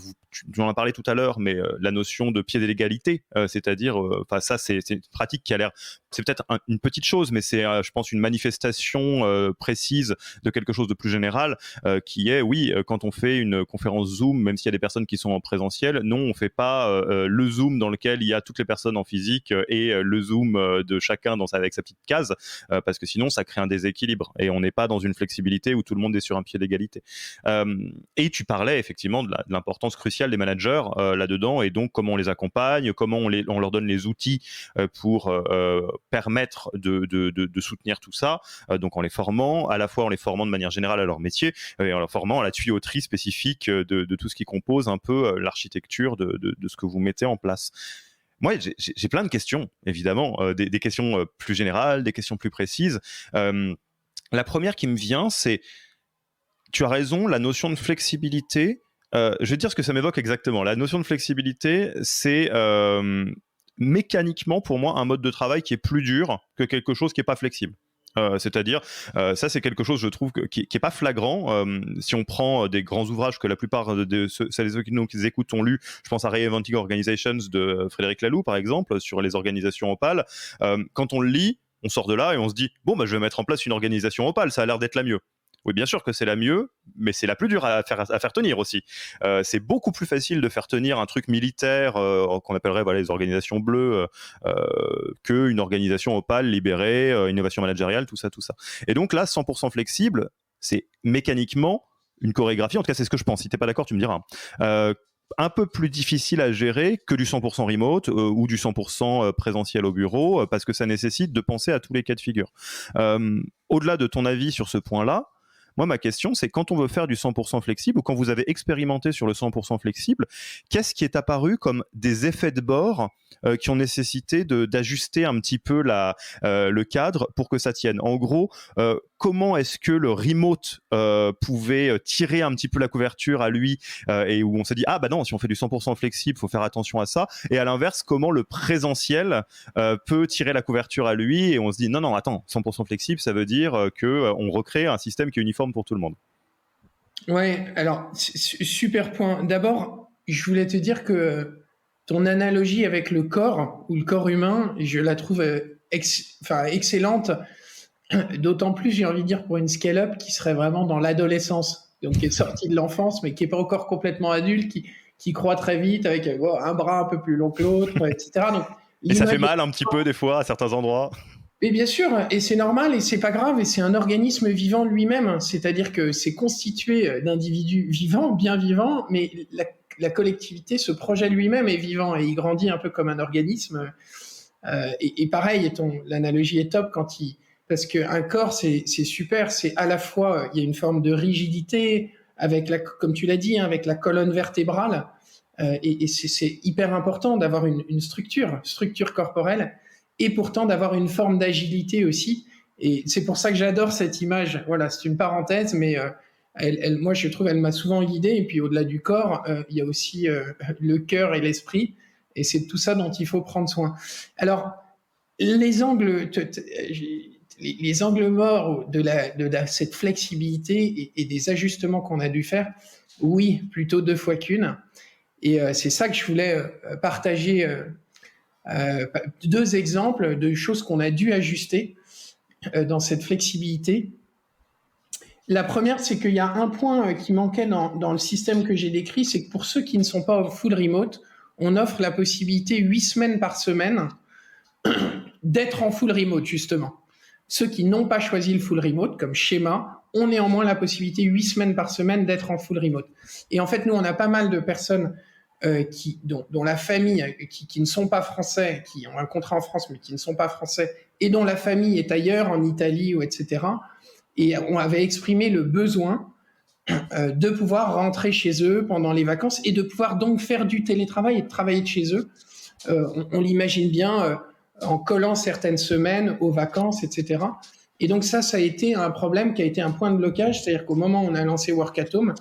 en as parlé tout à l'heure, mais la notion de pied d'égalité, c'est-à-dire, enfin ça c'est une pratique qui a l'air, c'est peut-être une petite chose, mais c'est, je pense, une manifestation précise de quelque chose de plus général, qui est, oui, quand on fait une conférence Zoom, même s'il y a des personnes qui sont en présentiel, non, on fait pas le Zoom dans lequel il y a toutes les personnes en physique et le Zoom de chacun avec sa petite case, parce que sinon ça crée un déséquilibre et on n'est pas dans une flexibilité où tout le monde est sur un pied d'égalité. Et tu parlais effectivement de l'importance cruciale des managers là-dedans, et donc comment on les accompagne, comment on leur donne les outils pour permettre de soutenir tout ça, donc en les formant, à la fois en les formant de manière générale à leur métier et en leur formant à la tuyauterie spécifique de tout ce qui compose un peu l'architecture de ce que vous mettez en place. Moi, j'ai plein de questions, évidemment, des questions plus générales, des questions plus précises. La première qui me vient, c'est, tu as raison, la notion de flexibilité Je vais te dire ce que ça m'évoque exactement. La notion de flexibilité, c'est mécaniquement pour moi un mode de travail qui est plus dur que quelque chose qui n'est pas flexible. C'est-à-dire, ça c'est quelque chose, je trouve, qui est pas flagrant. Si on prend des grands ouvrages que la plupart de ceux qui nous écoutent ont lu, je pense à Reinventing Organizations de Frédéric Laloux, par exemple, sur les organisations opales. Quand on le lit, on sort de là et on se dit, bon, bah, je vais mettre en place une organisation opale, ça a l'air d'être la mieux. Oui, bien sûr que c'est la mieux, mais c'est la plus dure à faire tenir aussi. C'est beaucoup plus facile de faire tenir un truc militaire qu'on appellerait les organisations bleues qu'une organisation opale, libérée, innovation managériale, tout ça. Et donc là, 100% flexible, c'est mécaniquement une chorégraphie, en tout cas c'est ce que je pense, si t'es pas d'accord tu me diras. Un peu plus difficile à gérer que du 100% remote ou du 100% présentiel au bureau, parce que ça nécessite de penser à tous les cas de figure. Au-delà de ton avis sur ce point-là, moi, ma question, c'est quand on veut faire du 100% flexible ou quand vous avez expérimenté sur le 100% flexible, qu'est-ce qui est apparu comme des effets de bord qui ont nécessité d'ajuster un petit peu le cadre pour que ça tienne? En gros, comment est-ce que le remote pouvait tirer un petit peu la couverture à lui et où on s'est dit, ah bah non, si on fait du 100% flexible, il faut faire attention à ça. Et à l'inverse, comment le présentiel peut tirer la couverture à lui et on se dit, non, attends, 100% flexible, ça veut dire qu'on recrée un système qui est uniforme pour tout le monde. Ouais, alors, super point. D'abord, je voulais te dire que ton analogie avec le corps ou le corps humain, je la trouve excellente. D'autant plus, j'ai envie de dire, pour une scale-up qui serait vraiment dans l'adolescence, donc qui est sortie de l'enfance, mais qui n'est pas encore complètement adulte, qui croît très vite avec un bras un peu plus long que l'autre, etc. Donc, et ça fait mal un petit peu des fois à certains endroits. Et bien sûr, et c'est normal, et c'est pas grave, et c'est un organisme vivant lui-même, c'est-à-dire que c'est constitué d'individus vivants, bien vivants, mais la collectivité, ce projet lui-même est vivant, et il grandit un peu comme un organisme. Et pareil, l'analogie est top parce qu'un corps, c'est super, c'est à la fois, il y a une forme de rigidité, comme tu l'as dit, avec la colonne vertébrale, et c'est hyper important d'avoir une structure corporelle, et pourtant d'avoir une forme d'agilité aussi. Et c'est pour ça que j'adore cette image. Voilà, c'est une parenthèse, mais moi, je trouve, elle m'a souvent guidé. Et puis, au-delà du corps, il y a aussi le cœur et l'esprit. Et c'est tout ça dont il faut prendre soin. Alors, les angles morts de cette flexibilité et des ajustements qu'on a dû faire, oui, plutôt 2 fois qu'une. Et c'est ça que je voulais partager. 2 exemples de choses qu'on a dû ajuster dans cette flexibilité. La première, c'est qu'il y a un point qui manquait dans le système que j'ai décrit, c'est que pour ceux qui ne sont pas au full remote, on offre la possibilité 8 semaines par semaine d'être en full remote, justement. Ceux qui n'ont pas choisi le full remote comme schéma ont néanmoins la possibilité 8 semaines par semaine d'être en full remote. Et en fait, nous, on a pas mal de personnes dont la famille, qui ne sont pas français, qui ont un contrat en France, mais qui ne sont pas français, et dont la famille est ailleurs, en Italie, ou etc. Et on avait exprimé le besoin de pouvoir rentrer chez eux pendant les vacances et de pouvoir donc faire du télétravail et de travailler de chez eux. On l'imagine bien en collant certaines semaines aux vacances, etc. Et donc ça a été un problème qui a été un point de blocage, c'est-à-dire qu'au moment où on a lancé Work at Home,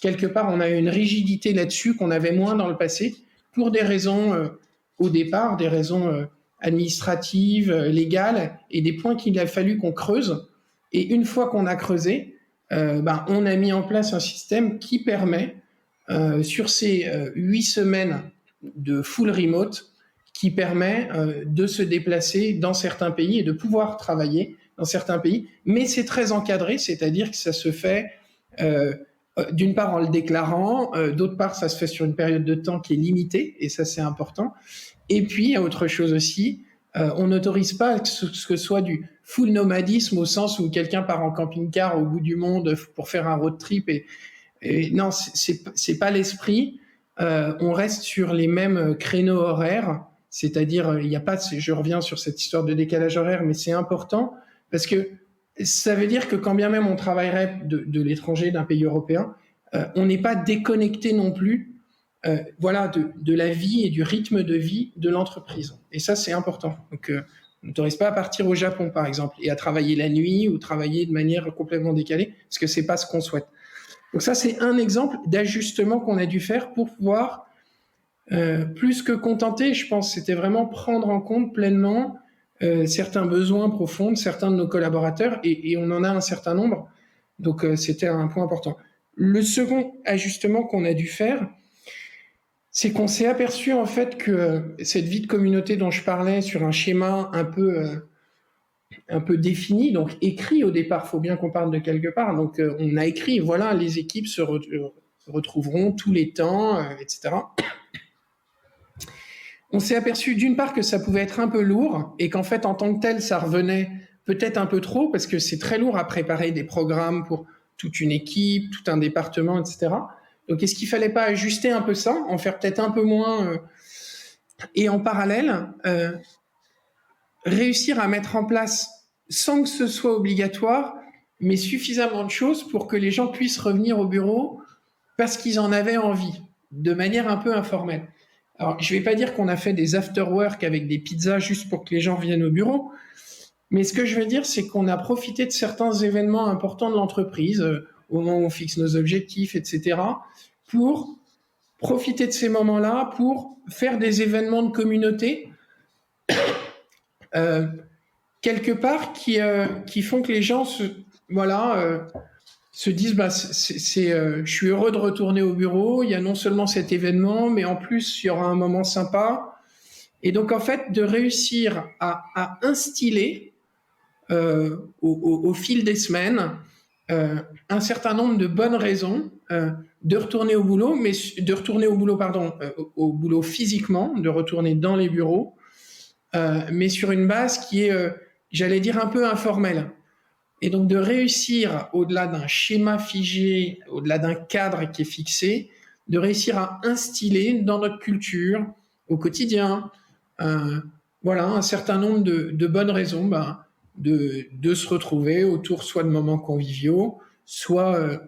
quelque part, on a eu une rigidité là-dessus qu'on avait moins dans le passé, pour des raisons, au départ, des raisons administratives, légales, et des points qu'il a fallu qu'on creuse. Et une fois qu'on a creusé, on a mis en place un système qui permet, sur ces 8 semaines de full remote, qui permet de se déplacer dans certains pays et de pouvoir travailler dans certains pays. Mais c'est très encadré, c'est-à-dire que ça se fait... d'une part en le déclarant, d'autre part ça se fait sur une période de temps qui est limitée, et ça c'est important. Et puis il y a autre chose aussi, on n'autorise pas que ce soit du full nomadisme au sens où quelqu'un part en camping-car au bout du monde pour faire un road trip, et non, c'est pas l'esprit. On reste sur les mêmes créneaux horaires, c'est-à-dire il n'y a pas, je reviens sur cette histoire de décalage horaire, mais c'est important parce que ça veut dire que quand bien même on travaillerait de l'étranger, d'un pays européen, on n'est pas déconnecté non plus de la vie et du rythme de vie de l'entreprise. Et ça, c'est important. Donc, on n'autorise pas à partir au Japon, par exemple, et à travailler la nuit ou travailler de manière complètement décalée, parce que c'est pas ce qu'on souhaite. Donc ça, c'est un exemple d'ajustement qu'on a dû faire pour pouvoir, plus que contenter, je pense, c'était vraiment prendre en compte pleinement certains besoins profonds de certains de nos collaborateurs, et on en a un certain nombre, donc c'était un point important. Le second ajustement qu'on a dû faire, c'est qu'on s'est aperçu en fait que cette vie de communauté dont je parlais sur un schéma un peu défini, donc écrit au départ, il faut bien qu'on parte de quelque part, donc on a écrit, voilà, les équipes se retrouveront tous les temps, etc. On s'est aperçu d'une part que ça pouvait être un peu lourd et qu'en fait en tant que tel ça revenait peut-être un peu trop parce que c'est très lourd à préparer des programmes pour toute une équipe, tout un département, etc. Donc est-ce qu'il fallait pas ajuster un peu ça, en faire peut-être un peu moins et en parallèle réussir à mettre en place, sans que ce soit obligatoire, mais suffisamment de choses pour que les gens puissent revenir au bureau parce qu'ils en avaient envie, de manière un peu informelle. Alors, je ne vais pas dire qu'on a fait des after-work avec des pizzas juste pour que les gens viennent au bureau, mais ce que je veux dire, c'est qu'on a profité de certains événements importants de l'entreprise, au moment où on fixe nos objectifs, etc., pour profiter de ces moments-là, pour faire des événements de communauté, quelque part, qui font que les gens se disent je suis heureux de retourner au bureau, il y a non seulement cet événement, mais en plus il y aura un moment sympa. Et donc en fait de réussir à instiller au fil des semaines un certain nombre de bonnes raisons de retourner au boulot, au boulot physiquement, de retourner dans les bureaux, mais sur une base qui est, j'allais dire, un peu informelle. Et donc de réussir, au-delà d'un schéma figé, au-delà d'un cadre qui est fixé, de réussir à instiller dans notre culture, au quotidien, un certain nombre de bonnes raisons de se retrouver autour soit de moments conviviaux, soit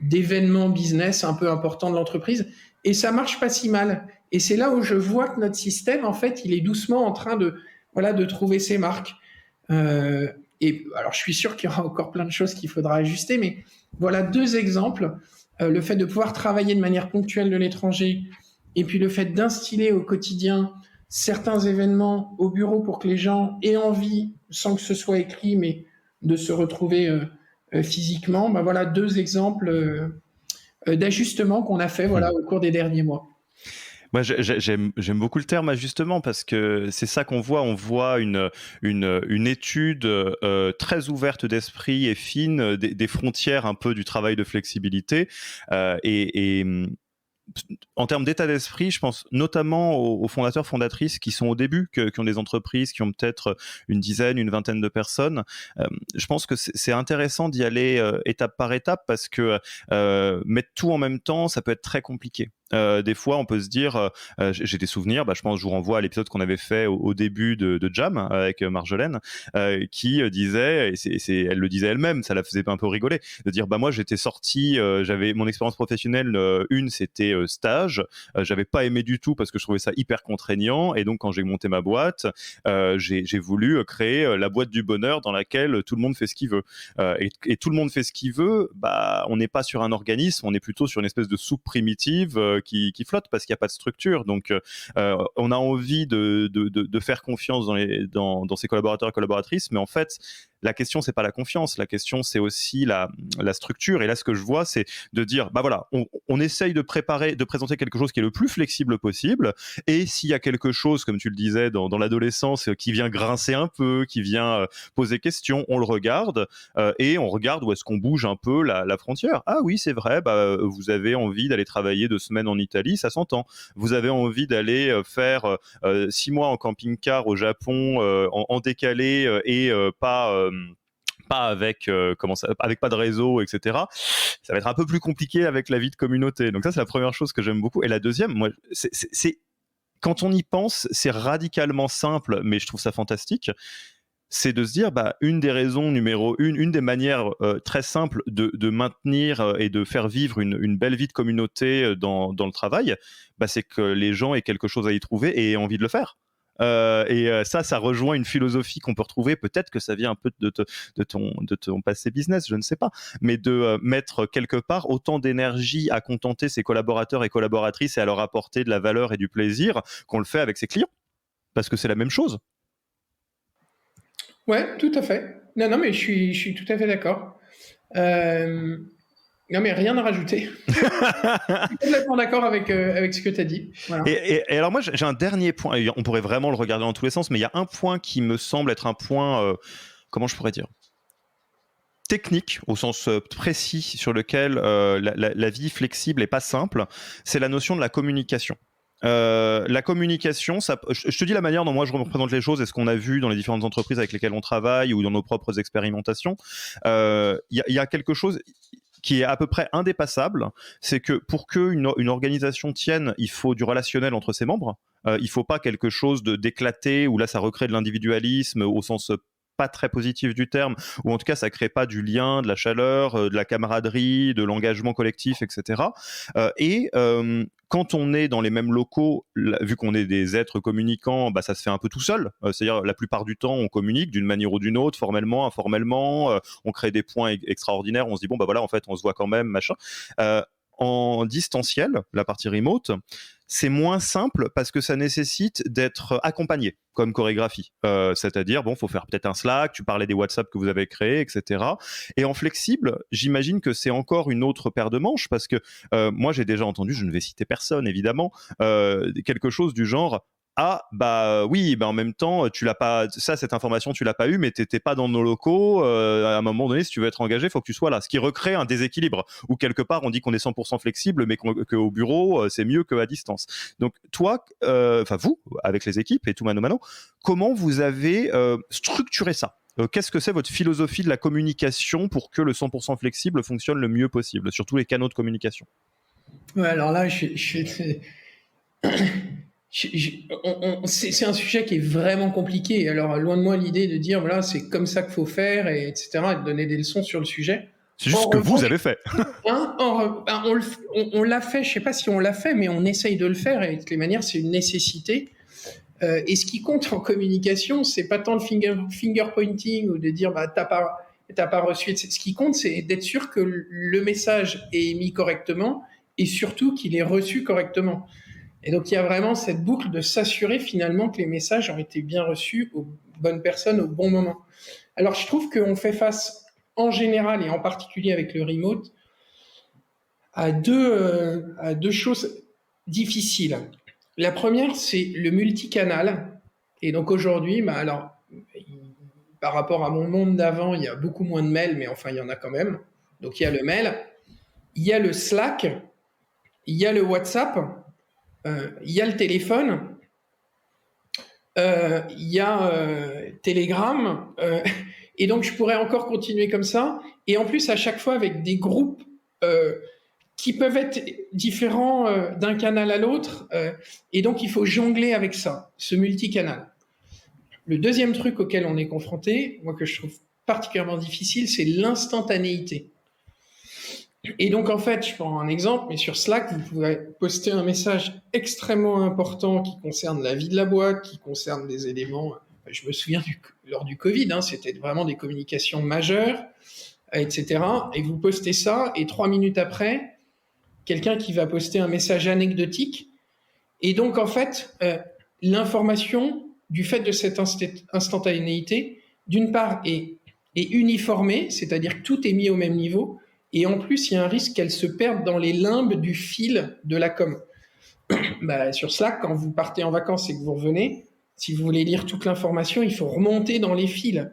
d'événements business un peu importants de l'entreprise. Et ça marche pas si mal. Et c'est là où je vois que notre système, en fait, il est doucement en train de trouver ses marques. Et alors, je suis sûr qu'il y aura encore plein de choses qu'il faudra ajuster, mais voilà 2 exemples. Le fait de pouvoir travailler de manière ponctuelle de l'étranger, et puis le fait d'instiller au quotidien certains événements au bureau pour que les gens aient envie, sans que ce soit écrit, mais de se retrouver physiquement. Voilà 2 exemples d'ajustements qu'on a fait au cours des derniers mois. Moi, j'aime beaucoup le terme ajustement parce que c'est ça qu'on voit. On voit une étude très ouverte d'esprit et fine des frontières un peu du travail de flexibilité. Et en termes d'état d'esprit, je pense notamment aux fondateurs, fondatrices qui sont au début, qui ont des entreprises, qui ont peut-être une dizaine, une vingtaine de personnes. Je pense que c'est intéressant d'y aller étape par étape parce que mettre tout en même temps, ça peut être très compliqué. Des fois, on peut se dire, j'ai des souvenirs, je pense, je vous renvoie à l'épisode qu'on avait fait au début de Jam avec Marjolaine, qui disait, et elle le disait elle-même, ça la faisait un peu rigoler, de dire, moi j'étais sorti, j'avais mon expérience professionnelle, c'était stage, j'avais pas aimé du tout parce que je trouvais ça hyper contraignant, et donc quand j'ai monté ma boîte, j'ai voulu créer la boîte du bonheur dans laquelle tout le monde fait ce qu'il veut. Et tout le monde fait ce qu'il veut, on n'est pas sur un organisme, on est plutôt sur une espèce de soupe primitive qui flotte parce qu'il n'y a pas de structure. Donc, on a envie de faire confiance dans ses collaborateurs et collaboratrices, mais en fait, la question, c'est pas la confiance. La question, c'est aussi la structure. Et là, ce que je vois, c'est de dire, voilà, on essaye de présenter quelque chose qui est le plus flexible possible. Et s'il y a quelque chose, comme tu le disais, dans l'adolescence, qui vient grincer un peu, qui vient poser question, on le regarde et on regarde où est-ce qu'on bouge un peu la frontière. Ah oui, c'est vrai, vous avez envie d'aller travailler 2 semaines en Italie, ça s'entend. Vous avez envie d'aller faire 6 mois en camping-car au Japon en décalé et pas avec avec pas de réseau, etc. Ça va être un peu plus compliqué avec la vie de communauté. Donc ça, c'est la première chose que j'aime beaucoup. Et la deuxième, moi, c'est quand on y pense, c'est radicalement simple, mais je trouve ça fantastique. C'est de se dire, une des raisons numéro une des manières très simples de maintenir et de faire vivre une belle vie de communauté dans le travail, c'est que les gens aient quelque chose à y trouver et aient envie de le faire. Ça rejoint une philosophie qu'on peut retrouver. Peut-être que ça vient un peu de ton passé business, je ne sais pas, mais de mettre quelque part autant d'énergie à contenter ses collaborateurs et collaboratrices et à leur apporter de la valeur et du plaisir qu'on le fait avec ses clients, parce que c'est la même chose. Ouais, tout à fait. Non, mais je suis tout à fait d'accord. Non, mais rien à rajouter. Je suis complètement d'accord avec ce que tu as dit. Voilà. Et alors moi, j'ai un dernier point. On pourrait vraiment le regarder dans tous les sens, mais il y a un point qui me semble être un point, comment je pourrais dire, technique, au sens précis, sur lequel la vie flexible n'est pas simple. C'est la notion de la communication. La communication, je te dis la manière dont moi je représente les choses et ce qu'on a vu dans les différentes entreprises avec lesquelles on travaille ou dans nos propres expérimentations. Il y a quelque chose qui est à peu près indépassable, c'est que pour qu'une organisation tienne, il faut du relationnel entre ses membres. Il ne faut pas quelque chose d'éclaté où là ça recrée de l'individualisme au sens pas très positif du terme, ou en tout cas ça crée pas du lien, de la chaleur, de la camaraderie, de l'engagement collectif, etc. Quand on est dans les mêmes locaux, vu qu'on est des êtres communicants, ça se fait un peu tout seul. C'est-à-dire la plupart du temps, on communique d'une manière ou d'une autre, formellement, informellement. On crée des points extraordinaires. On se dit bon voilà, en fait, on se voit quand même, machin. En distanciel, la partie remote, c'est moins simple parce que ça nécessite d'être accompagné comme chorégraphie. C'est-à-dire, faut faire peut-être un Slack, tu parlais des WhatsApp que vous avez créés, etc. Et en flexible, j'imagine que c'est encore une autre paire de manches parce que moi, j'ai déjà entendu, je ne vais citer personne, évidemment, quelque chose du genre oui, en même temps, tu l'as pas, cette information, tu l'as pas eue, mais t'étais pas dans nos locaux. À un moment donné, si tu veux être engagé, il faut que tu sois là. Ce qui recrée un déséquilibre où quelque part, on dit qu'on est 100% flexible, mais qu'au bureau, c'est mieux qu'à distance. Donc, toi, vous, avec les équipes et tout mano, comment vous avez structuré ça? Qu'est-ce que c'est votre philosophie de la communication pour que le 100% flexible fonctionne le mieux possible sur tous les canaux de communication? Ouais, alors là, c'est un sujet qui est vraiment compliqué. Alors, loin de moi l'idée de dire, voilà, c'est comme ça qu'il faut faire, etc., et de donner des leçons sur le sujet. C'est juste ce que vous avez fait. On l'a fait, je ne sais pas si on l'a fait, mais on essaye de le faire, et de toutes les manières, c'est une nécessité. Et ce qui compte en communication, c'est pas tant le finger pointing ou de dire, t'as pas reçu. Ce qui compte, c'est d'être sûr que le message est émis correctement et surtout qu'il est reçu correctement. Et donc, il y a vraiment cette boucle de s'assurer finalement que les messages ont été bien reçus aux bonnes personnes au bon moment. Alors, je trouve qu'on fait face, en général et en particulier avec le remote, à deux choses difficiles. La première, c'est le multicanal. Et donc, aujourd'hui, par rapport à mon monde d'avant, il y a beaucoup moins de mails, mais enfin, il y en a quand même. Donc, il y a le mail, il y a le Slack, il y a le WhatsApp, il y a le téléphone, il y a Telegram, et donc je pourrais encore continuer comme ça. Et en plus, à chaque fois avec des groupes qui peuvent être différents d'un canal à l'autre, et donc il faut jongler avec ça, ce multicanal. Le deuxième truc auquel on est confronté, moi que je trouve particulièrement difficile, c'est l'instantanéité. Et donc, en fait, je prends un exemple, mais sur Slack, vous pouvez poster un message extrêmement important qui concerne la vie de la boîte, qui concerne des éléments. Je me souviens lors du Covid, c'était vraiment des communications majeures, etc. Et vous postez ça, et 3 minutes après, quelqu'un qui va poster un message anecdotique. Et donc, en fait, l'information, du fait de cette instantanéité, d'une part, est uniformée, c'est-à-dire que tout est mis au même niveau. Et en plus, il y a un risque qu'elle se perde dans les limbes du fil de la com. Sur Slack, quand vous partez en vacances et que vous revenez, si vous voulez lire toute l'information, il faut remonter dans les fils.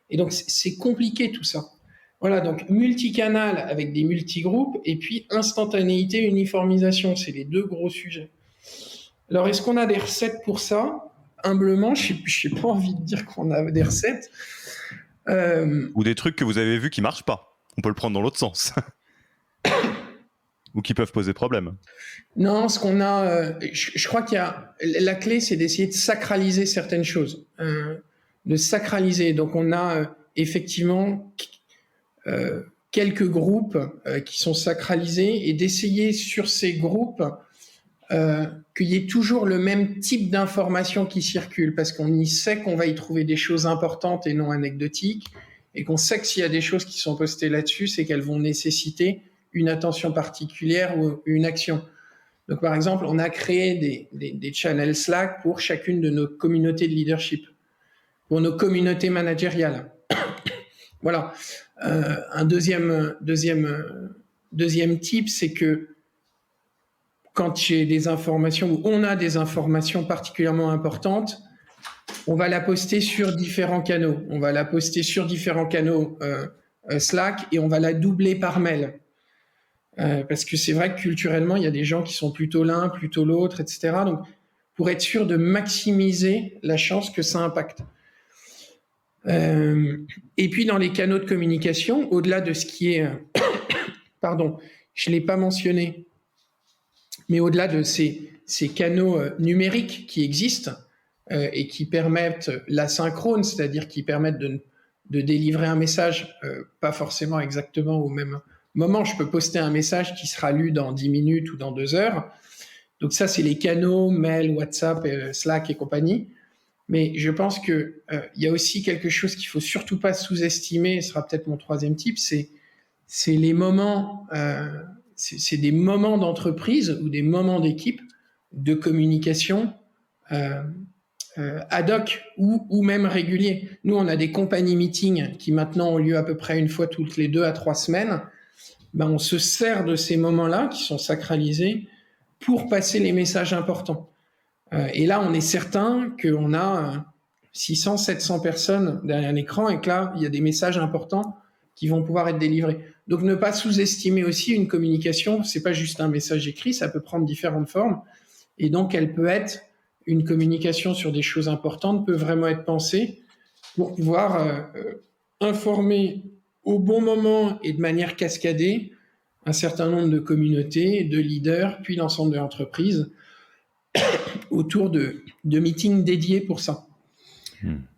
Et donc, c'est compliqué tout ça. Voilà, donc multicanal avec des multigroupes et puis instantanéité, uniformisation, c'est les deux gros sujets. Alors, est-ce qu'on a des recettes pour ça? Humblement, je n'ai pas envie de dire qu'on a des recettes. Ou des trucs que vous avez vus qui ne marchent pas. On peut le prendre dans l'autre sens. Ou qui peuvent poser problème. Non, ce qu'on a, je crois qu'il y a la clé, c'est d'essayer de sacraliser certaines choses, de sacraliser. Donc, on a effectivement quelques groupes qui sont sacralisés et d'essayer sur ces groupes qu'il y ait toujours le même type d'information qui circule, parce qu'on y sait qu'on va y trouver des choses importantes et non anecdotiques, et qu'on sait que s'il y a des choses qui sont postées là-dessus, c'est qu'elles vont nécessiter une attention particulière ou une action. Donc, par exemple, on a créé des channels Slack pour chacune de nos communautés de leadership, pour nos communautés managériales. Voilà. Un deuxième type, c'est que quand j'ai des informations ou on a des informations particulièrement importantes, on va la poster sur différents canaux. On va la poster sur différents canaux Slack et on va la doubler par mail. Parce que c'est vrai que culturellement, il y a des gens qui sont plutôt l'un, plutôt l'autre, etc. Donc, pour être sûr de maximiser la chance que ça impacte. Et puis, dans les canaux de communication, au-delà de ce qui est... pardon, je ne l'ai pas mentionné, mais au-delà de ces canaux numériques qui existent et qui permettent l'asynchrone, c'est-à-dire qui permettent de délivrer un message, pas forcément exactement au même moment. Je peux poster un message qui sera lu dans 10 minutes ou dans 2 heures. Donc ça, c'est les canaux, mail, WhatsApp, Slack et compagnie. Mais je pense qu'il y a aussi quelque chose qu'il ne faut surtout pas sous-estimer, et ce sera peut-être mon troisième type, c'est les moments, c'est des moments d'entreprise ou des moments d'équipe de communication ad hoc ou même réguliers. Nous, on a des compagnies meetings qui maintenant ont lieu à peu près une fois toutes les 2 à 3 semaines. Ben, on se sert de ces moments-là qui sont sacralisés pour passer les messages importants. Et là, on est certain qu'on a 600, 700 personnes derrière l'écran et que là, il y a des messages importants qui vont pouvoir être délivrés. Donc, ne pas sous-estimer aussi une communication. C'est pas juste un message écrit, ça peut prendre différentes formes. Et donc, elle peut être une communication sur des choses importantes, peut vraiment être pensée pour pouvoir informer au bon moment et de manière cascadée un certain nombre de communautés, de leaders, puis l'ensemble de l'entreprise autour de meetings dédiés pour ça.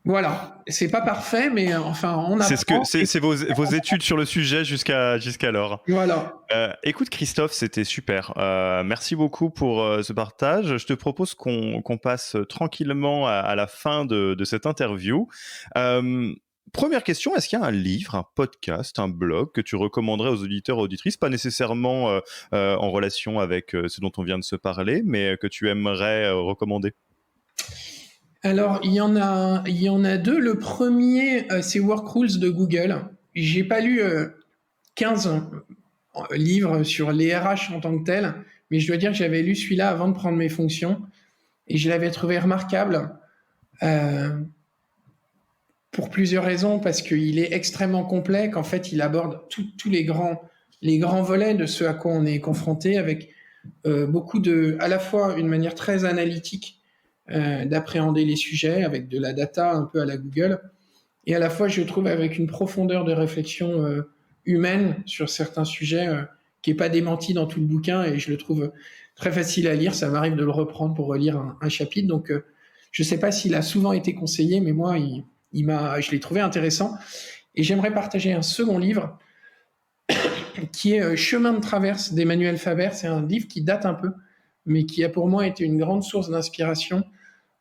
Voilà, c'est pas parfait, mais enfin, on apprend. C'est vos études sur le sujet jusqu'alors. Voilà. Écoute, Christophe, c'était super. Merci beaucoup pour ce partage. Je te propose qu'on passe tranquillement à la fin de cette interview. Première question, est-ce qu'il y a un livre, un podcast, un blog que tu recommanderais aux auditeurs et auditrices, pas nécessairement en relation avec ce dont on vient de se parler, mais que tu aimerais recommander ? Alors, il y en a 2. Le premier, c'est Work Rules de Google. J'ai pas lu 15 livres sur les RH en tant que tel, mais je dois dire que j'avais lu celui-là avant de prendre mes fonctions et je l'avais trouvé remarquable. Pour plusieurs raisons, parce qu'il est extrêmement complet, qu'en fait, il aborde tous les grands volets de ce à quoi on est confronté, avec beaucoup à la fois une manière très analytique d'appréhender les sujets, avec de la data un peu à la Google, et à la fois, je trouve, avec une profondeur de réflexion humaine sur certains sujets qui n'est pas démenti dans tout le bouquin, et je le trouve très facile à lire. Ça m'arrive de le reprendre pour relire un chapitre, donc je ne sais pas s'il a souvent été conseillé, mais moi, je l'ai trouvé intéressant. Et j'aimerais partager un second livre qui est Chemin de traverse d'Emmanuel Faber. C'est un livre qui date un peu, mais qui a pour moi été une grande source d'inspiration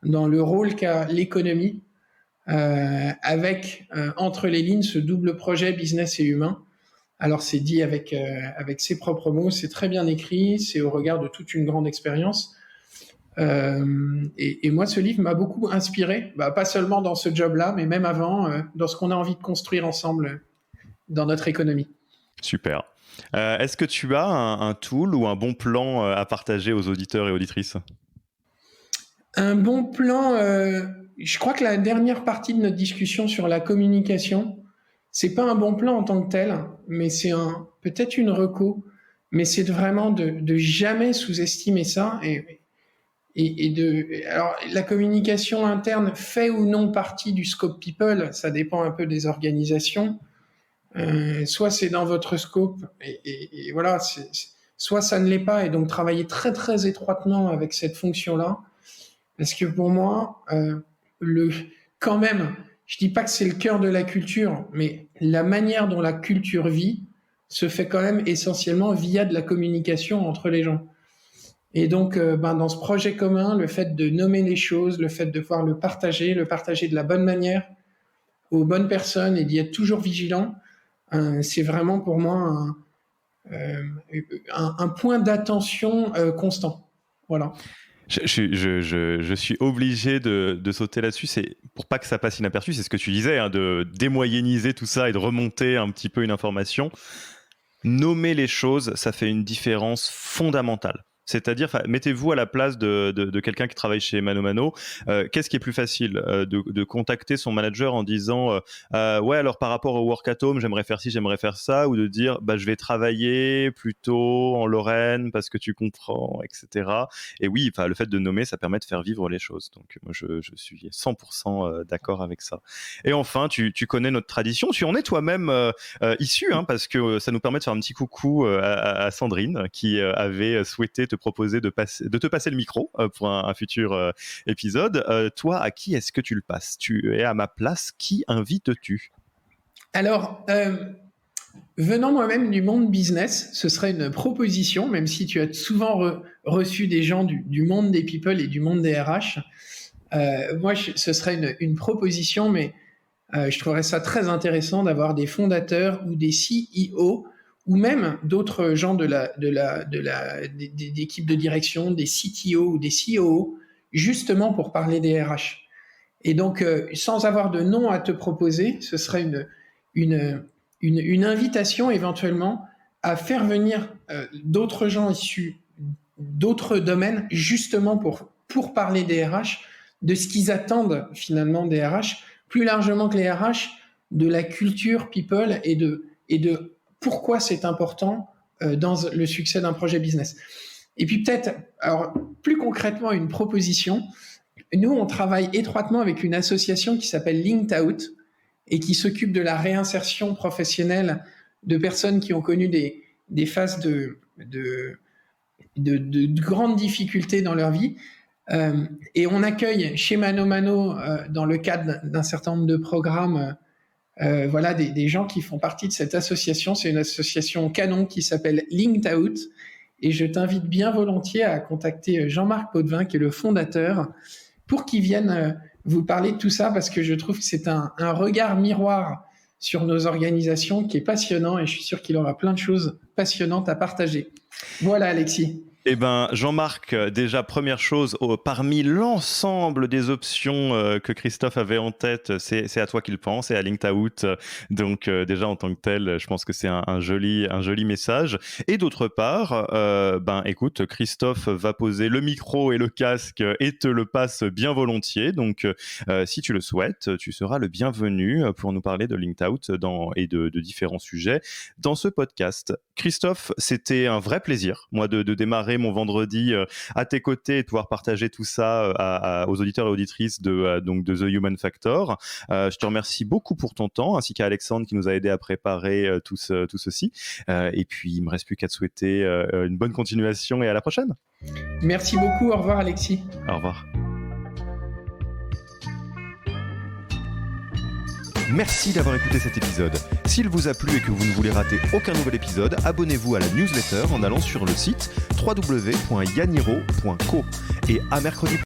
dans le rôle qu'a l'économie avec, entre les lignes, ce double projet business et humain. Alors, c'est dit avec ses propres mots, c'est très bien écrit, c'est au regard de toute une grande expérience. Et moi, ce livre m'a beaucoup inspiré, pas seulement dans ce job-là, mais même avant, dans ce qu'on a envie de construire ensemble dans notre économie. Super. Est-ce que tu as un tool ou un bon plan à partager aux auditeurs et auditrices ? Un bon plan, je crois que la dernière partie de notre discussion sur la communication, c'est pas un bon plan en tant que tel, mais c'est peut-être une reco, mais c'est vraiment de jamais sous-estimer ça. Alors, la communication interne fait ou non partie du scope people, ça dépend un peu des organisations. Soit c'est dans votre scope et voilà, soit ça ne l'est pas, et donc travailler très très étroitement avec cette fonction-là, parce que pour moi, quand même, je dis pas que c'est le cœur de la culture, mais la manière dont la culture vit se fait quand même essentiellement via de la communication entre les gens. Et donc, dans ce projet commun, le fait de nommer les choses, le fait de pouvoir le partager de la bonne manière aux bonnes personnes et d'y être toujours vigilant, c'est vraiment pour moi un point d'attention constant. Voilà. Je suis obligé de sauter là-dessus, c'est pour pas que ça passe inaperçu, c'est ce que tu disais, hein, de démoyenniser tout ça et de remonter un petit peu une information. Nommer les choses, ça fait une différence fondamentale. C'est-à-dire, mettez-vous à la place de quelqu'un qui travaille chez Mano Mano. Qu'est-ce qui est plus facile de contacter son manager en disant ouais, alors par rapport au work at home, j'aimerais faire ci, j'aimerais faire ça, ou de dire je vais travailler plutôt en Lorraine parce que tu comprends, etc. Et oui, le fait de nommer, ça permet de faire vivre les choses. Donc moi, je suis 100% d'accord avec ça. Et enfin, tu connais notre tradition. Tu en es toi-même issu, hein, parce que ça nous permet de faire un petit coucou à Sandrine qui avait souhaité te proposer de te passer le micro pour un futur épisode. Toi, à qui est-ce que tu le passes? Tu es à ma place. Qui invites-tu? Alors, venant moi-même du monde business, ce serait une proposition, même si tu as souvent reçu des gens du monde des people et du monde des RH. Moi, ce serait une proposition, mais je trouverais ça très intéressant d'avoir des fondateurs ou des CEO ou même d'autres gens des équipes de direction, des CTO ou des COO, justement pour parler des RH. Et donc, sans avoir de nom à te proposer, ce serait une invitation éventuellement à faire venir d'autres gens issus d'autres domaines, justement pour parler des RH, de ce qu'ils attendent finalement des RH, plus largement que les RH, de la culture people et de pourquoi c'est important dans le succès d'un projet business. Et puis peut-être, alors plus concrètement, une proposition. Nous, on travaille étroitement avec une association qui s'appelle Linked Out et qui s'occupe de la réinsertion professionnelle de personnes qui ont connu des phases de grandes difficultés dans leur vie. Et on accueille chez Mano Mano, dans le cadre d'un certain nombre de programmes, des gens qui font partie de cette association. C'est une association canon qui s'appelle Linked Out. Et je t'invite bien volontiers à contacter Jean-Marc Potvin, qui est le fondateur, pour qu'il vienne vous parler de tout ça, parce que je trouve que c'est un regard miroir sur nos organisations qui est passionnant, et je suis sûr qu'il aura plein de choses passionnantes à partager. Voilà, Alexis. Eh ben, Jean-Marc, déjà, première chose, parmi l'ensemble des options que Christophe avait en tête, c'est à toi qu'il pense et à Linked Out. Donc, déjà, en tant que tel, je pense que c'est un joli message. Et d'autre part, écoute, Christophe va poser le micro et le casque et te le passe bien volontiers. Donc, si tu le souhaites, tu seras le bienvenu pour nous parler de Linked Out et de différents sujets dans ce podcast. Christophe, c'était un vrai plaisir, moi, de démarrer mon vendredi à tes côtés et de pouvoir partager tout ça aux auditeurs et auditrices de The Human Factor. Je te remercie beaucoup pour ton temps, ainsi qu'à Alexandre qui nous a aidé à préparer tout ceci. Et puis, il ne me reste plus qu'à te souhaiter une bonne continuation et à la prochaine. Merci beaucoup. Au revoir, Alexis. Au revoir. Merci d'avoir écouté cet épisode. S'il vous a plu et que vous ne voulez rater aucun nouvel épisode, abonnez-vous à la newsletter en allant sur le site www.yaniro.co. Et à mercredi